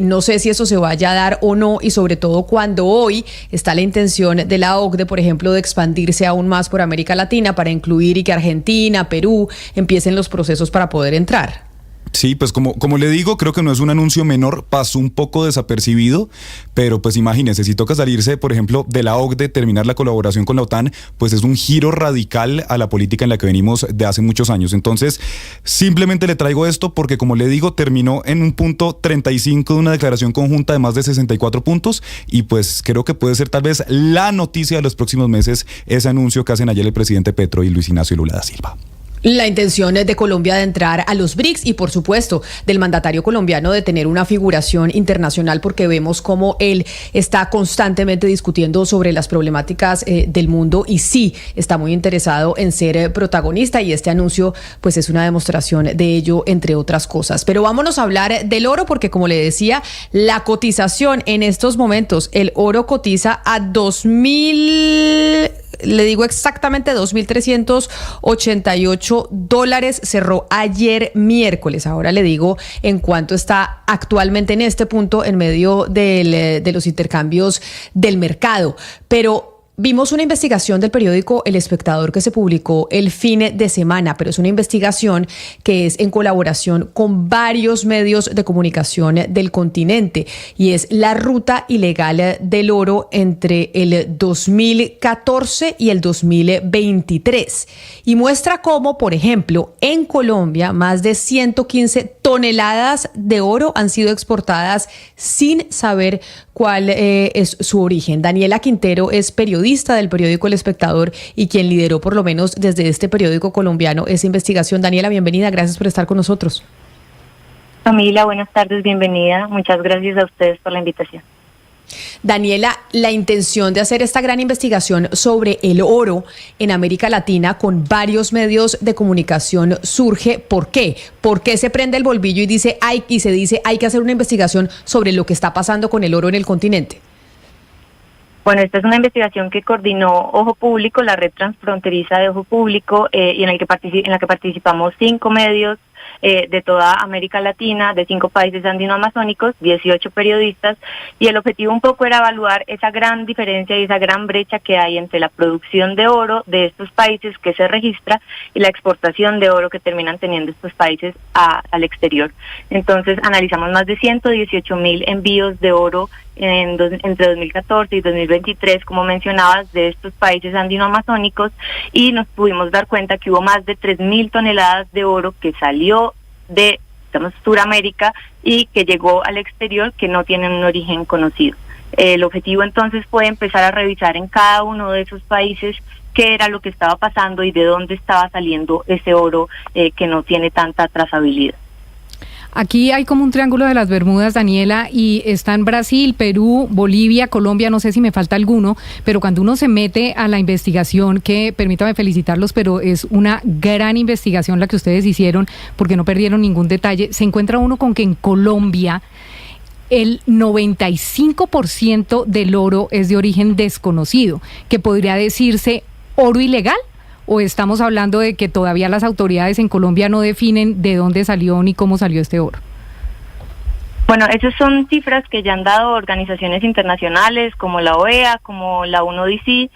A: no sé si eso se vaya a dar o no, y sobre todo cuando hoy está la intención de la OCDE, por ejemplo, de expandirse aún más por América Latina para incluir y que Argentina, Perú empiecen los procesos para poder entrar.
T: Sí, pues como le digo, creo que no es un anuncio menor, pasó un poco desapercibido, pero pues imagínese, si toca salirse, por ejemplo, de la OCDE, terminar la colaboración con la OTAN, pues es un giro radical a la política en la que venimos de hace muchos años. Entonces, simplemente le traigo esto porque, como le digo, terminó en un punto 35 de una declaración conjunta de más de 64 puntos, y pues creo que puede ser tal vez la noticia de los próximos meses, ese anuncio que hacen ayer el presidente Petro y Luis Ignacio Lula da Silva.
A: La intención de Colombia de entrar a los BRICS y, por supuesto, del mandatario colombiano de tener una figuración internacional, porque vemos cómo él está constantemente discutiendo sobre las problemáticas del mundo, y sí está muy interesado en ser protagonista, y este anuncio pues es una demostración de ello, entre otras cosas. Pero vámonos a hablar del oro, porque como le decía, la cotización en estos momentos, el oro cotiza a 2.000... le digo exactamente, $2.388, cerró ayer miércoles. Ahora le digo en cuánto está actualmente en este punto en medio de los intercambios del mercado. Pero vimos una investigación del periódico El Espectador que se publicó el fin de semana, pero es una investigación que es en colaboración con varios medios de comunicación del continente, y es la ruta ilegal del oro entre el 2014 y el 2023. Y muestra cómo, por ejemplo, en Colombia más de 115 toneladas de oro han sido exportadas sin saber cuál es su origen. Daniela Quintero es periodista del periódico El Espectador y quien lideró, por lo menos desde este periódico colombiano, esa investigación. Daniela, bienvenida, gracias por estar con nosotros.
M: Camila, buenas tardes, bienvenida. Muchas gracias a ustedes por la invitación.
A: Daniela, la intención de hacer esta gran investigación sobre el oro en América Latina con varios medios de comunicación surge, ¿por qué? ¿Por qué se prende el bolbillo y se dice hay que hacer una investigación sobre lo que está pasando con el oro en el continente?
M: Bueno, esta es una investigación que coordinó Ojo Público, la red transfronteriza de Ojo Público, y en la que participamos 5 medios de toda América Latina, de 5 países andino-amazónicos, 18 periodistas, y el objetivo un poco era evaluar esa gran diferencia y esa gran brecha que hay entre la producción de oro de estos países que se registra y la exportación de oro que terminan teniendo estos países al exterior. Entonces analizamos más de 118,000 envíos de oro entre 2014 y 2023, como mencionabas, de estos países andino-amazónicos, y nos pudimos dar cuenta que hubo más de 3,000 toneladas de oro que salió de, Suramérica y que llegó al exterior, que no tienen un origen conocido. El objetivo entonces fue empezar a revisar en cada uno de esos países qué era lo que estaba pasando y de dónde estaba saliendo ese oro que no tiene tanta trazabilidad.
N: Aquí hay como un triángulo de las Bermudas, Daniela, y están Brasil, Perú, Bolivia, Colombia, no sé si me falta alguno, pero cuando uno se mete a la investigación, que permítame felicitarlos, pero es una gran investigación la que ustedes hicieron, porque no perdieron ningún detalle, se encuentra uno con que en Colombia el 95% del oro es de origen desconocido, que podría decirse oro ilegal. ¿O estamos hablando de que todavía las autoridades en Colombia no definen de dónde salió ni cómo salió este oro?
M: Bueno, esas son cifras que ya han dado organizaciones internacionales como la OEA, como la UNODC.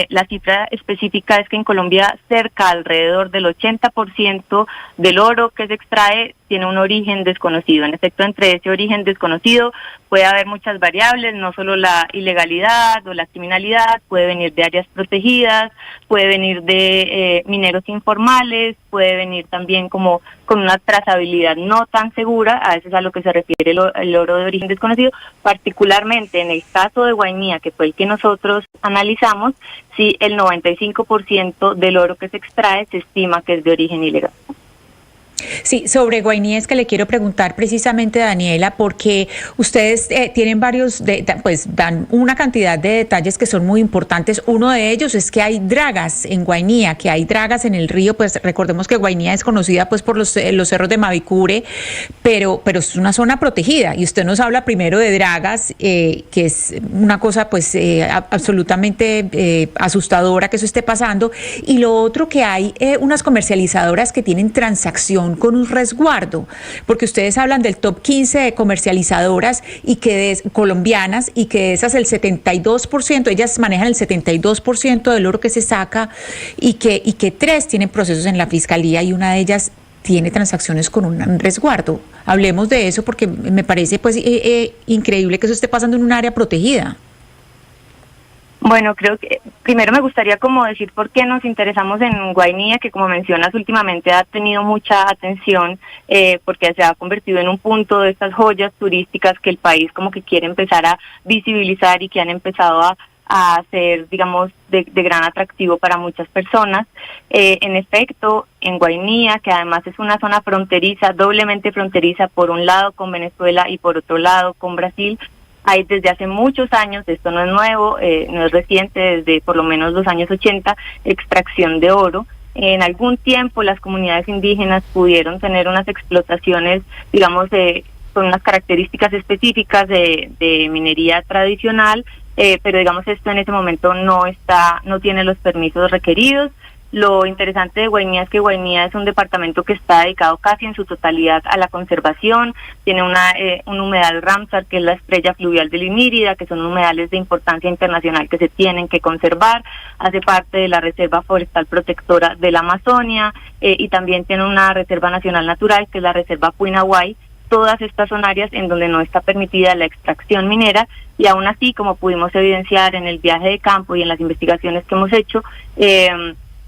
M: La cifra específica es que en Colombia alrededor del 80% del oro que se extrae tiene un origen desconocido. En efecto, entre ese origen desconocido puede haber muchas variables, no solo la ilegalidad o la criminalidad, puede venir de áreas protegidas, puede venir de mineros informales, puede venir también como con una trazabilidad no tan segura, a eso es a lo que se refiere el oro de origen desconocido, particularmente en el caso de Guainía, que fue el que nosotros analizamos, sí, el 95% del oro que se extrae se estima que es de origen ilegal.
B: Sí, sobre Guainí es que le quiero preguntar precisamente, Daniela, porque ustedes tienen pues dan una cantidad de detalles que son muy importantes. Uno de ellos es que hay dragas en Guainía, que hay dragas en el río. Pues recordemos que Guainía es conocida pues por los cerros de Mavicure, pero es una zona protegida. Y usted nos habla primero de dragas, que es una cosa pues absolutamente asustadora que eso esté pasando. Y lo otro, que hay unas comercializadoras que tienen transacción con un resguardo, porque ustedes hablan del top 15 de comercializadoras y que colombianas, y que de esas el 72%, ellas manejan el 72% del oro que se saca, y que 3 tienen procesos en la fiscalía y una de ellas tiene transacciones con un resguardo. Hablemos de eso porque me parece pues increíble que eso esté pasando en un área protegida.
M: Bueno, creo que primero me gustaría como decir por qué nos interesamos en Guainía, que como mencionas últimamente ha tenido mucha atención porque se ha convertido en un punto de estas joyas turísticas que el país como que quiere empezar a visibilizar y que han empezado a ser, digamos, de gran atractivo para muchas personas. En efecto, en Guainía, que además es una zona fronteriza, doblemente fronteriza, por un lado con Venezuela y por otro lado con Brasil, hay desde hace muchos años, esto no es nuevo, no es reciente, desde por lo menos los años 80, extracción de oro. En algún tiempo las comunidades indígenas pudieron tener unas explotaciones, digamos, con unas características específicas de minería tradicional, pero digamos esto en ese momento no tiene los permisos requeridos. Lo interesante de Guainía es que Guainía es un departamento que está dedicado casi en su totalidad a la conservación. Tiene un humedal Ramsar, que es la estrella fluvial de Limírida, que son humedales de importancia internacional que se tienen que conservar. Hace parte de la Reserva Forestal Protectora de la Amazonia y también tiene una Reserva Nacional Natural, que es la Reserva Puinahuay. Todas estas son áreas en donde no está permitida la extracción minera, y aún así, como pudimos evidenciar en el viaje de campo y en las investigaciones que hemos hecho,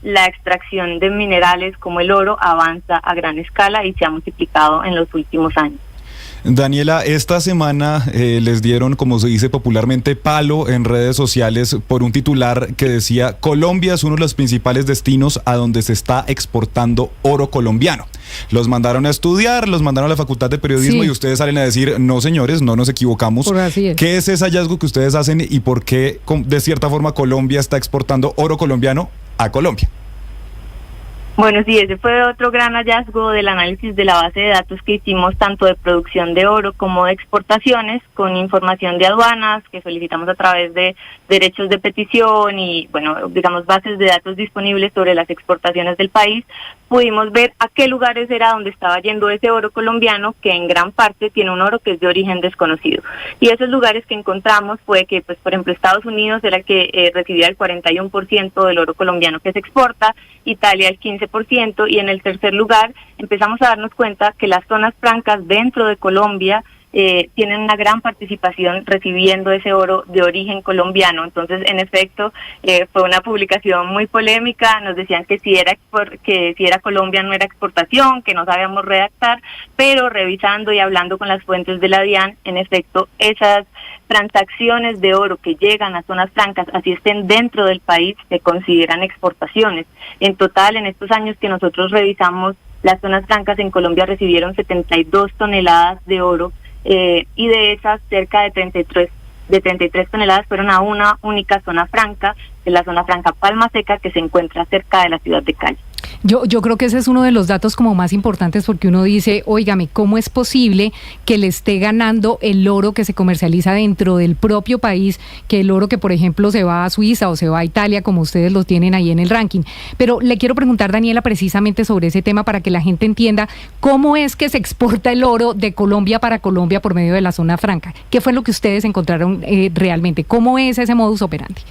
M: la extracción de minerales como el oro avanza a gran escala y se ha multiplicado en los últimos años.
T: Daniela, esta semana les dieron, como se dice popularmente, palo en redes sociales por un titular que decía: Colombia es uno de los principales destinos a donde se está exportando oro colombiano. Los mandaron a estudiar, los mandaron a la Facultad de Periodismo, sí, y ustedes salen a decir: no señores, no nos equivocamos. ¿Qué es ese hallazgo que ustedes hacen y por qué de cierta forma Colombia está exportando oro colombiano a Colombia?
M: Bueno, sí, ese fue otro gran hallazgo del análisis de la base de datos que hicimos, tanto de producción de oro como de exportaciones, con información de aduanas que solicitamos a través de derechos de petición y, bueno, digamos, bases de datos disponibles sobre las exportaciones del país. Pudimos ver a qué lugares era donde estaba yendo ese oro colombiano, que en gran parte tiene un oro que es de origen desconocido. Y esos lugares que encontramos fue que, pues, por ejemplo, Estados Unidos era el que recibía el 41% del oro colombiano que se exporta, Italia el 15%, y en el tercer lugar empezamos a darnos cuenta que las zonas francas dentro de Colombia tienen una gran participación recibiendo ese oro de origen colombiano. Entonces, en efecto, fue una publicación muy polémica. Nos decían que si era Colombia no era exportación, que no sabíamos redactar, pero revisando y hablando con las fuentes de la DIAN, en efecto, esas transacciones de oro que llegan a zonas francas, así estén dentro del país, se consideran exportaciones. En total, en estos años que nosotros revisamos, las zonas francas en Colombia recibieron 72 toneladas de oro, y de esas cerca de 33 toneladas fueron a una única zona franca, que es la zona franca Palma Seca, que se encuentra cerca de la ciudad de Cali.
N: Yo creo que ese es uno de los datos como más importantes, porque uno dice, óigame, ¿cómo es posible que le esté ganando el oro que se comercializa dentro del propio país, que el oro que, por ejemplo, se va a Suiza o se va a Italia, como ustedes lo tienen ahí en el ranking? Pero le quiero preguntar, Daniela, precisamente sobre ese tema para que la gente entienda cómo es que se exporta el oro de Colombia para Colombia por medio de la zona franca. ¿Qué fue lo que ustedes encontraron realmente? ¿Cómo es ese modus operandi?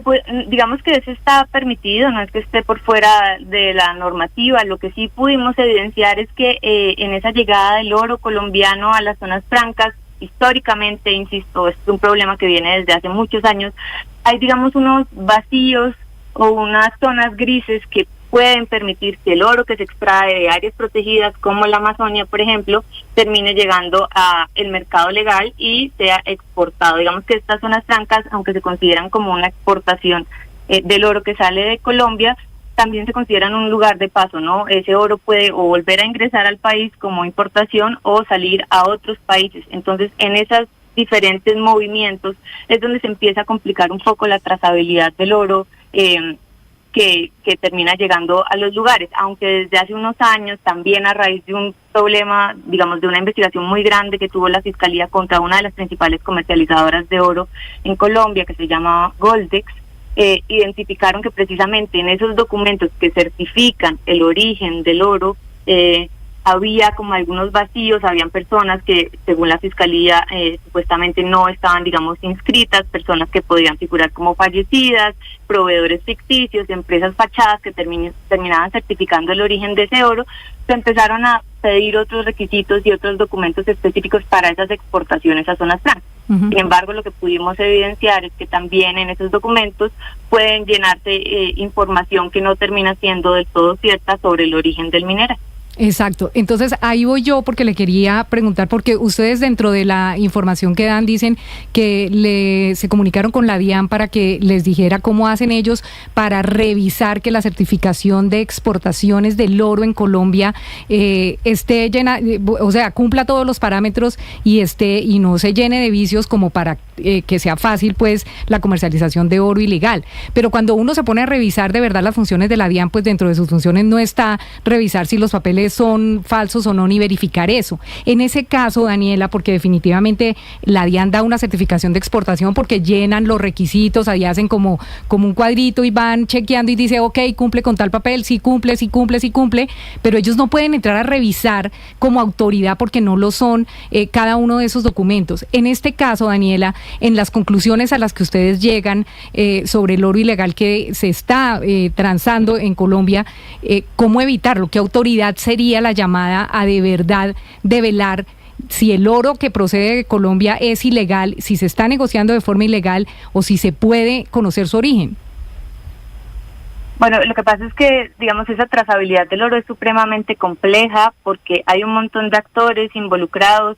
M: Pues digamos que eso está permitido, no es que esté por fuera de la normativa. Lo que sí pudimos evidenciar es que en esa llegada del oro colombiano a las zonas francas, históricamente, insisto, es un problema que viene desde hace muchos años, hay, digamos, unos vacíos o unas zonas grises que pueden permitir que el oro que se extrae de áreas protegidas como la Amazonia, por ejemplo, termine llegando a el mercado legal y sea exportado. Digamos que estas zonas francas, aunque se consideran como una exportación del oro que sale de Colombia, también se consideran un lugar de paso, ¿no? Ese oro puede o volver a ingresar al país como importación o salir a otros países. Entonces, en esos diferentes movimientos es donde se empieza a complicar un poco la trazabilidad del oro, que termina llegando a los lugares, aunque desde hace unos años, también a raíz de un problema, digamos, de una investigación muy grande que tuvo la Fiscalía contra una de las principales comercializadoras de oro en Colombia, que se llama Goldex, identificaron que precisamente en esos documentos que certifican el origen del oro, había como algunos vacíos, habían personas que, según la Fiscalía, supuestamente no estaban, digamos, inscritas, personas que podían figurar como fallecidas, proveedores ficticios, empresas fachadas que terminaban certificando el origen de ese oro. Se empezaron a pedir otros requisitos y otros documentos específicos para esas exportaciones a zonas francas. Sin embargo, lo que pudimos evidenciar es que también en esos documentos pueden llenarse información que no termina siendo del todo cierta sobre el origen del mineral.
N: Exacto. Entonces ahí voy yo porque le quería preguntar, porque ustedes dentro de la información que dan dicen que se comunicaron con la DIAN para que les dijera cómo hacen ellos para revisar que la certificación de exportaciones del oro en Colombia esté llena, o sea, cumpla todos los parámetros y no se llene de vicios como para que sea fácil pues la comercialización de oro ilegal. Pero cuando uno se pone a revisar de verdad las funciones de la DIAN, pues dentro de sus funciones no está revisar si los papeles son falsos o no, ni verificar eso. En ese caso, Daniela, porque definitivamente la DIAN da una certificación de exportación porque llenan los requisitos, ahí hacen como un cuadrito y van chequeando y dice, ok, cumple con tal papel, sí cumple, pero ellos no pueden entrar a revisar como autoridad porque no lo son cada uno de esos documentos. En este caso, Daniela, en las conclusiones a las que ustedes llegan sobre el oro ilegal que se está transando en Colombia, ¿cómo evitarlo? ¿Qué autoridad sería la llamada a de verdad develar si el oro que procede de Colombia es ilegal, si se está negociando de forma ilegal o si se puede conocer su origen?
M: Bueno, lo que pasa es que, digamos, esa trazabilidad del oro es supremamente compleja porque hay un montón de actores involucrados.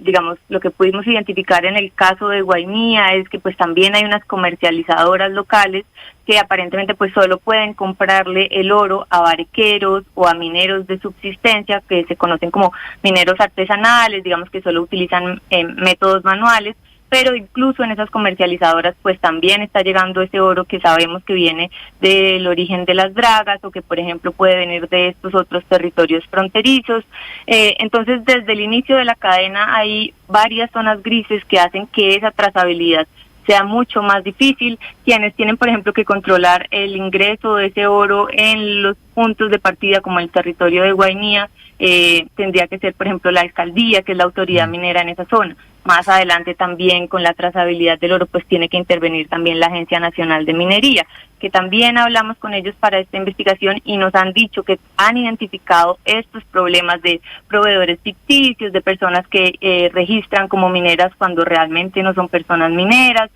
M: Digamos, lo que pudimos identificar en el caso de Guainía es que pues también hay unas comercializadoras locales que aparentemente pues solo pueden comprarle el oro a barqueros o a mineros de subsistencia que se conocen como mineros artesanales, digamos que solo utilizan métodos manuales. Pero incluso en esas comercializadoras pues también está llegando ese oro que sabemos que viene del origen de las dragas o que por ejemplo puede venir de estos otros territorios fronterizos. Entonces desde el inicio de la cadena hay varias zonas grises que hacen que esa trazabilidad sea mucho más difícil. Quienes tienen, por ejemplo, que controlar el ingreso de ese oro en los puntos de partida como el territorio de Guainía, tendría que ser, por ejemplo, la alcaldía, que es la autoridad minera en esa zona. Más adelante también con la trazabilidad del oro, pues tiene que intervenir también la Agencia Nacional de Minería, que también hablamos con ellos para esta investigación y nos han dicho que han identificado estos problemas de proveedores ficticios, de personas que registran como mineras cuando realmente no son personas mineras.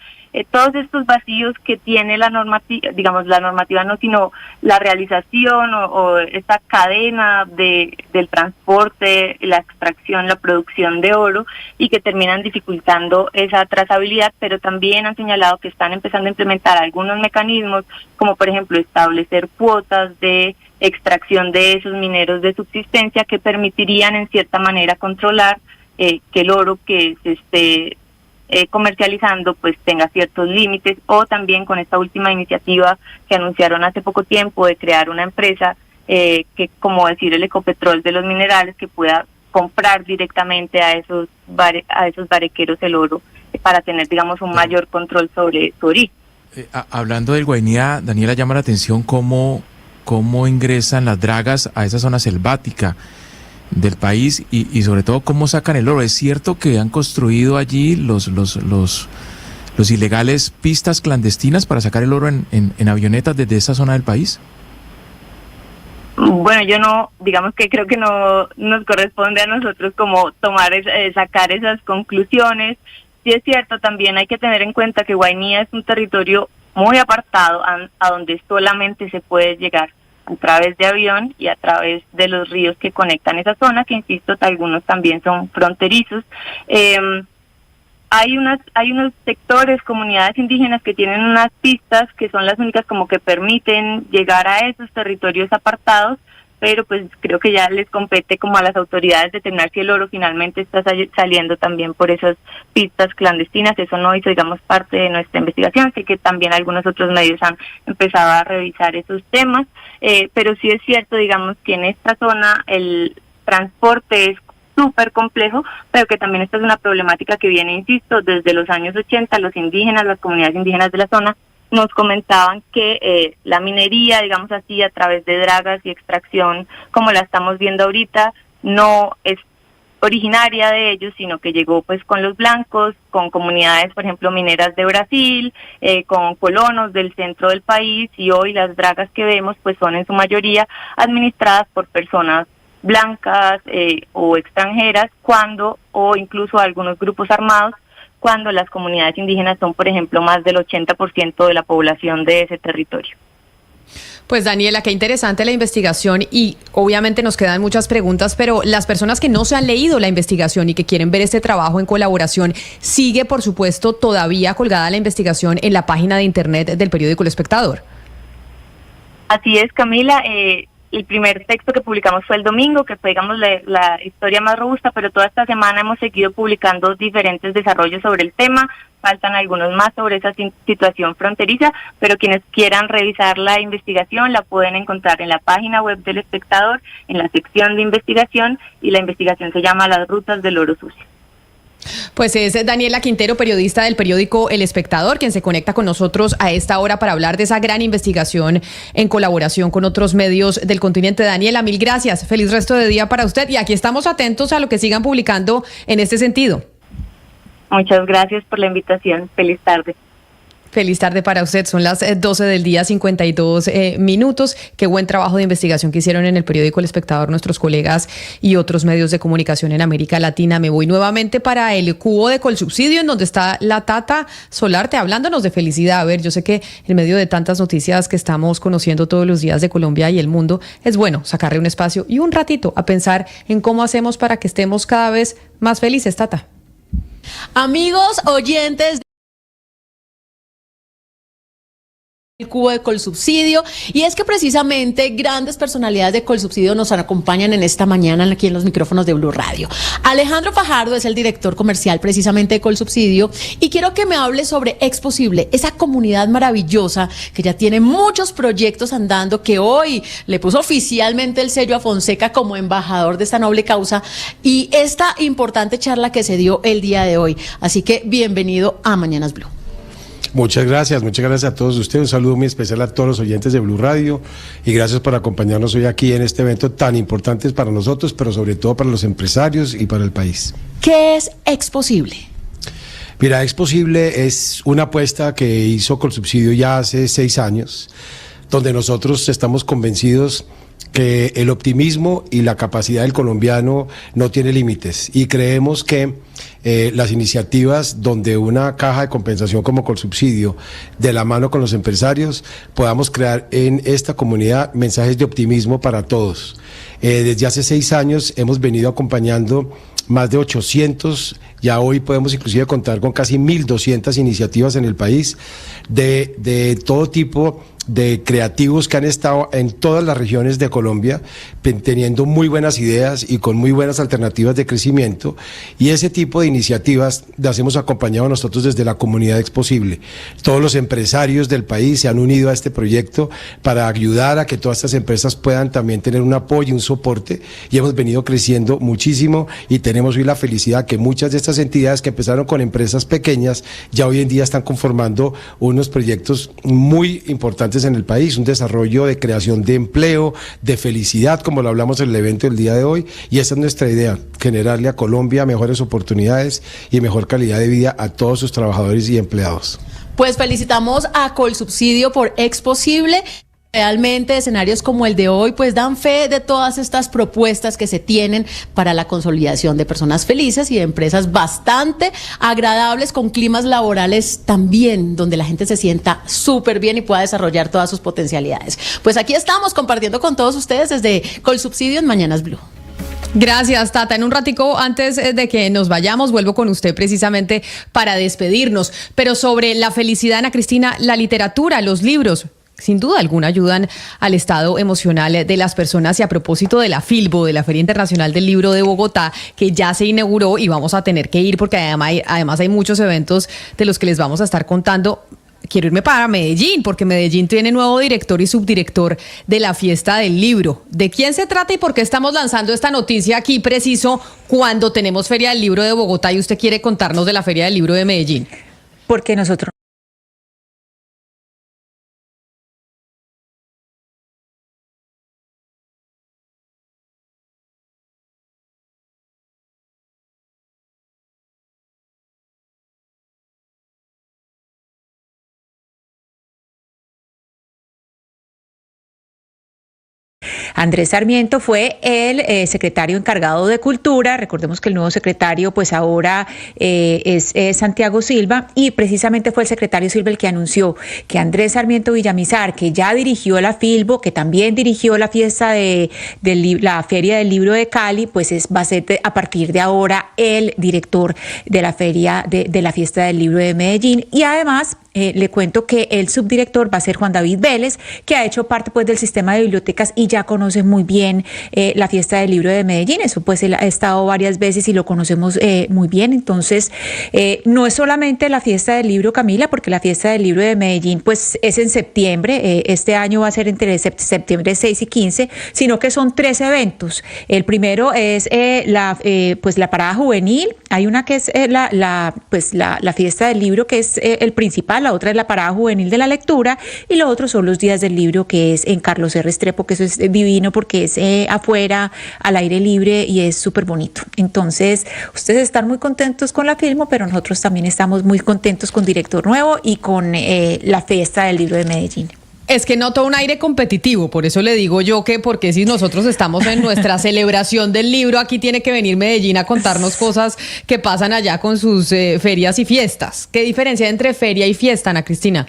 M: Todos estos vacíos que tiene la normativa, digamos la normativa no, sino la realización o esta cadena del transporte, la extracción, la producción de oro, y que terminan dificultando esa trazabilidad, pero también han señalado que están empezando a implementar algunos mecanismos, como por ejemplo establecer cuotas de extracción de esos mineros de subsistencia que permitirían en cierta manera controlar que el oro que se esté comercializando pues tenga ciertos límites, o también con esta última iniciativa que anunciaron hace poco tiempo de crear una empresa que, como decir el Ecopetrol de los minerales, que pueda comprar directamente a esos barequeros el oro para tener, digamos, un mayor control sobre su origen.
O: Hablando del Guainía, Daniela, llama la atención cómo ingresan las dragas a esa zona selvática del país y sobre todo cómo sacan el oro. ¿Es cierto que han construido allí los ilegales pistas clandestinas para sacar el oro en avionetas desde esa zona del país?
M: Bueno, yo no, digamos que creo que no nos corresponde a nosotros como sacar esas conclusiones. Sí es cierto, también hay que tener en cuenta que Guainía es un territorio muy apartado a donde solamente se puede llegar a través de avión y a través de los ríos que conectan esa zona, que insisto, algunos también son fronterizos. Hay unos sectores, comunidades indígenas que tienen unas pistas que son las únicas como que permiten llegar a esos territorios apartados, pero pues creo que ya les compete como a las autoridades determinar si el oro finalmente está saliendo también por esas pistas clandestinas. Eso no hizo, digamos, parte de nuestra investigación. Sé que también algunos otros medios han empezado a revisar esos temas, pero sí es cierto, digamos, que en esta zona el transporte es súper complejo, pero que también esta es una problemática que viene, insisto, desde los años 80, los indígenas, las comunidades indígenas de la zona, nos comentaban que la minería, digamos así, a través de dragas y extracción, como la estamos viendo ahorita, no es originaria de ellos, sino que llegó pues con los blancos, con comunidades, por ejemplo, mineras de Brasil, con colonos del centro del país, y hoy las dragas que vemos pues son en su mayoría administradas por personas blancas o extranjeras, o incluso algunos grupos armados, cuando las comunidades indígenas son, por ejemplo, más del 80% de la población de ese territorio.
A: Pues Daniela, qué interesante la investigación y obviamente nos quedan muchas preguntas, pero las personas que no se han leído la investigación y que quieren ver este trabajo en colaboración, sigue, por supuesto, todavía colgada la investigación en la página de internet del periódico El Espectador.
M: Así es, Camila. El primer texto que publicamos fue el domingo, que fue, digamos, la historia más robusta, pero toda esta semana hemos seguido publicando diferentes desarrollos sobre el tema. Faltan algunos más sobre esa situación fronteriza, pero quienes quieran revisar la investigación la pueden encontrar en la página web del Espectador, en la sección de investigación, y la investigación se llama Las Rutas del Oro Sucio.
A: Pues es Daniela Quintero, periodista del periódico El Espectador, quien se conecta con nosotros a esta hora para hablar de esa gran investigación en colaboración con otros medios del continente. Daniela, mil gracias. Feliz resto de día para usted y aquí estamos atentos a lo que sigan publicando en este sentido.
M: Muchas gracias por la invitación. Feliz tarde.
A: Feliz tarde para usted. Son las 12 del día, 52 minutos. Qué buen trabajo de investigación que hicieron en el periódico El Espectador nuestros colegas y otros medios de comunicación en América Latina. Me voy nuevamente para el cubo de Colsubsidio, en donde está la Tata Solarte hablándonos de felicidad. A ver, yo sé que en medio de tantas noticias que estamos conociendo todos los días de Colombia y el mundo, es bueno sacarle un espacio y un ratito a pensar en cómo hacemos para que estemos cada vez más felices, Tata.
D: Amigos oyentes, el cubo de Colsubsidio, y es que precisamente grandes personalidades de Colsubsidio nos acompañan en esta mañana aquí en los micrófonos de Blue Radio. Alejandro Fajardo es el director comercial precisamente de Colsubsidio y quiero que me hable sobre Exposible, esa comunidad maravillosa que ya tiene muchos proyectos andando, que hoy le puso oficialmente el sello a Fonseca como embajador de esta noble causa y esta importante charla que se dio el día de hoy. Así que bienvenido a Mañanas Blue.
C: Muchas gracias a todos ustedes. Un saludo muy especial a todos los oyentes de Blue Radio y gracias por acompañarnos hoy aquí en este evento tan importante para nosotros, pero sobre todo para los empresarios y para el país.
D: ¿Qué es Exposible?
C: Mira, Exposible es una apuesta que hizo Colsubsidio ya hace 6 años, donde nosotros estamos convencidos que el optimismo y la capacidad del colombiano no tiene límites y creemos que las iniciativas donde una caja de compensación como Colsubsidio, de la mano con los empresarios, podamos crear en esta comunidad mensajes de optimismo para todos. Desde hace 6 años hemos venido acompañando más de 800, ya hoy podemos inclusive contar con casi 1.200 iniciativas en el país de todo tipo de creativos que han estado en todas las regiones de Colombia teniendo muy buenas ideas y con muy buenas alternativas de crecimiento, y ese tipo de iniciativas las hemos acompañado nosotros desde la comunidad Exposible. Todos los empresarios del país se han unido a este proyecto para ayudar a que todas estas empresas puedan también tener un apoyo y un soporte, y hemos venido creciendo muchísimo y tenemos hoy la felicidad que muchas de estas entidades que empezaron con empresas pequeñas ya hoy en día están conformando unos proyectos muy importantes en el país, un desarrollo de creación de empleo, de felicidad, como lo hablamos en el evento del día de hoy, y esa es nuestra idea, generarle a Colombia mejores oportunidades y mejor calidad de vida a todos sus trabajadores y empleados.
D: Pues felicitamos a Colsubsidio por Exposible. Realmente escenarios como el de hoy pues dan fe de todas estas propuestas que se tienen para la consolidación de personas felices y de empresas bastante agradables con climas laborales también donde la gente se sienta súper bien y pueda desarrollar todas sus potencialidades. Pues aquí estamos compartiendo con todos ustedes desde Colsubsidio en Mañanas Blue.
A: Gracias, Tata. En un ratico, antes de que nos vayamos, vuelvo con usted precisamente para despedirnos. Pero sobre la felicidad, Ana Cristina, la literatura, los libros, sin duda alguna ayudan al estado emocional de las personas. Y a propósito de la FILBO, de la Feria Internacional del Libro de Bogotá, que ya se inauguró y vamos a tener que ir porque además hay muchos eventos de los que les vamos a estar contando. Quiero irme para Medellín, porque Medellín tiene nuevo director y subdirector de la Fiesta del Libro. ¿De quién se trata y por qué estamos lanzando esta noticia aquí preciso cuando tenemos Feria del Libro de Bogotá y usted quiere contarnos de la Feria del Libro de Medellín?
B: Porque nosotros Andrés Sarmiento fue el secretario encargado de Cultura. Recordemos que el nuevo secretario pues ahora es Santiago Silva, y precisamente fue el secretario Silva el que anunció que Andrés Sarmiento Villamizar, que ya dirigió la FILBO, que también dirigió la fiesta la Feria del Libro de Cali, pues va a ser a partir de ahora el director de la Feria de la Fiesta del Libro de Medellín. Y además le cuento que el subdirector va a ser Juan David Vélez, que ha hecho parte pues del sistema de bibliotecas y ya conoce muy bien la Fiesta del Libro de Medellín. Eso pues él ha estado varias veces y lo conocemos muy bien. Entonces no es solamente la Fiesta del Libro, Camila, porque la Fiesta del Libro de Medellín pues es en septiembre. Este año va a ser entre septiembre 6 y 15, sino que son 3 eventos. El primero es la parada juvenil. Hay una que es la Fiesta del Libro, que es el principal. La otra es la parada juvenil de la lectura, y lo otro son los días del libro, que es en Carlos R. Restrepo, que eso es divino porque es afuera, al aire libre, y es súper bonito. Entonces, ustedes están muy contentos con la FILBO, pero nosotros también estamos muy contentos con director nuevo y con la Fiesta del Libro de Medellín.
A: Es que noto un aire competitivo, por eso le digo yo que porque si nosotros estamos en nuestra celebración del libro, aquí tiene que venir Medellín a contarnos cosas que pasan allá con sus ferias y fiestas. ¿Qué diferencia hay entre feria y fiesta, Ana Cristina?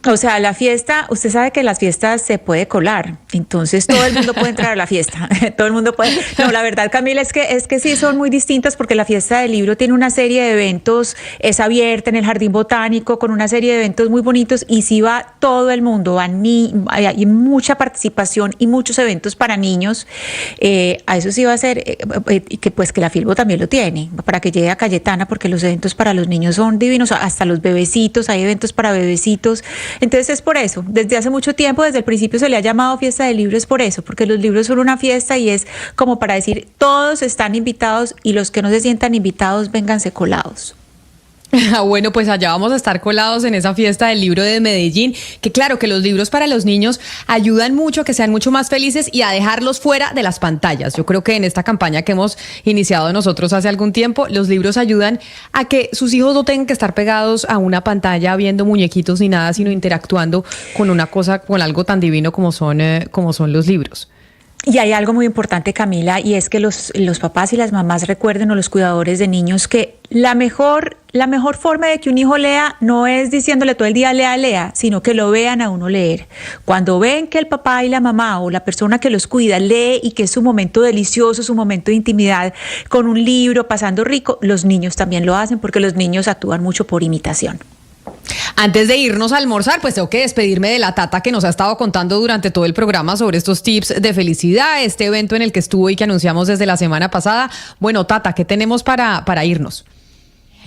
B: O sea, la fiesta, usted sabe que las fiestas se puede colar, entonces todo el mundo puede entrar a la fiesta, todo el mundo puede. No, la verdad, Camila, es que sí son muy distintas, porque la Fiesta del Libro tiene una serie de eventos, es abierta en el Jardín Botánico con una serie de eventos muy bonitos, y sí va todo el mundo, hay mucha participación y muchos eventos para niños. A eso sí va a ser, que la FILBO también lo tiene, para que llegue a Cayetana, porque los eventos para los niños son divinos, hasta los bebecitos, hay eventos para bebecitos. Entonces es por eso, desde hace mucho tiempo, desde el principio se le ha llamado Fiesta del Libro, es por eso, porque los libros son una fiesta y es como para decir, todos están invitados y los que no se sientan invitados, vénganse colados.
A: Bueno, pues allá vamos a estar colados en esa fiesta del libro de Medellín, que claro que los libros para los niños ayudan mucho a que sean mucho más felices y a dejarlos fuera de las pantallas. Yo creo que en esta campaña que hemos iniciado nosotros hace algún tiempo, los libros ayudan a que sus hijos no tengan que estar pegados a una pantalla viendo muñequitos ni nada, sino interactuando con una cosa, con algo tan divino como son los libros.
B: Y hay algo muy importante, Camila, y es que los papás y las mamás recuerden, o los cuidadores de niños, que la mejor forma de que un hijo lea no es diciéndole todo el día lea, sino que lo vean a uno leer. Cuando ven que el papá y la mamá o la persona que los cuida lee y que es su momento delicioso, su momento de intimidad con un libro, pasando rico, los niños también lo hacen, porque los niños actúan mucho por imitación.
A: Antes de irnos a almorzar, pues tengo que despedirme de la Tata, que nos ha estado contando durante todo el programa sobre estos tips de felicidad, este evento en el que estuvo y que anunciamos desde la semana pasada. Bueno, Tata, ¿qué tenemos para irnos?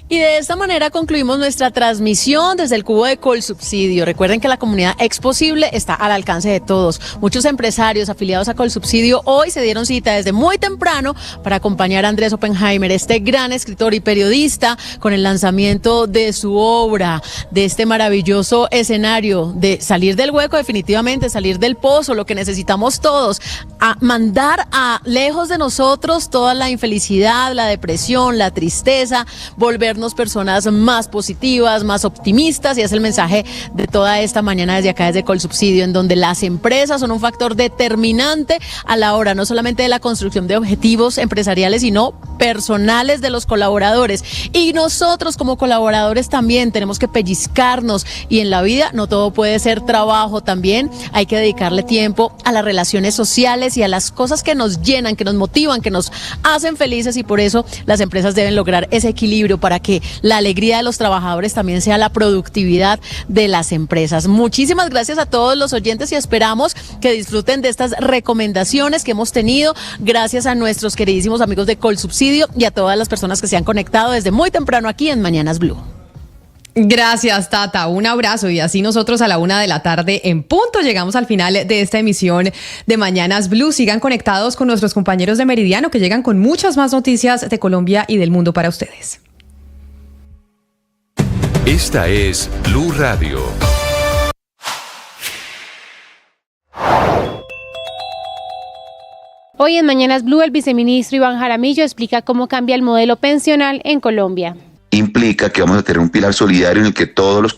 D: Y de esta manera concluimos nuestra transmisión desde el Cubo de Colsubsidio. Recuerden que la comunidad Exposible está al alcance de todos. Muchos empresarios afiliados a Colsubsidio hoy se dieron cita desde muy temprano para acompañar a Andrés Oppenheimer, este gran escritor y periodista, con el lanzamiento de su obra, de este maravilloso escenario de salir del hueco, definitivamente, salir del pozo, lo que necesitamos todos, a mandar a lejos de nosotros toda la infelicidad, la depresión, la tristeza, volver personas más positivas, más optimistas, y es el mensaje de toda esta mañana desde acá, desde Colsubsidio, en donde las empresas son un factor determinante a la hora no solamente de la construcción de objetivos empresariales, sino personales de los colaboradores. Y nosotros como colaboradores también tenemos que pellizcarnos, y en la vida no todo puede ser trabajo, también hay que dedicarle tiempo a las relaciones sociales y a las cosas que nos llenan, que nos motivan, que nos hacen felices, y por eso las empresas deben lograr ese equilibrio para que la alegría de los trabajadores también sea la productividad de las empresas. Muchísimas gracias a todos los oyentes y esperamos que disfruten de estas recomendaciones que hemos tenido. Gracias a nuestros queridísimos amigos de Colsubsidio y a todas las personas que se han conectado desde muy temprano aquí en Mañanas Blue.
A: Gracias, Tata. Un abrazo, y así nosotros a la 1:00 p.m. en punto llegamos al final de esta emisión de Mañanas Blue. Sigan conectados con nuestros compañeros de Meridiano, que llegan con muchas más noticias de Colombia y del mundo para ustedes.
F: Esta es Blue Radio.
G: Hoy en Mañanas Blue, el viceministro Iván Jaramillo explica cómo cambia el modelo pensional en Colombia.
H: Implica que vamos a tener un pilar solidario en el que todos los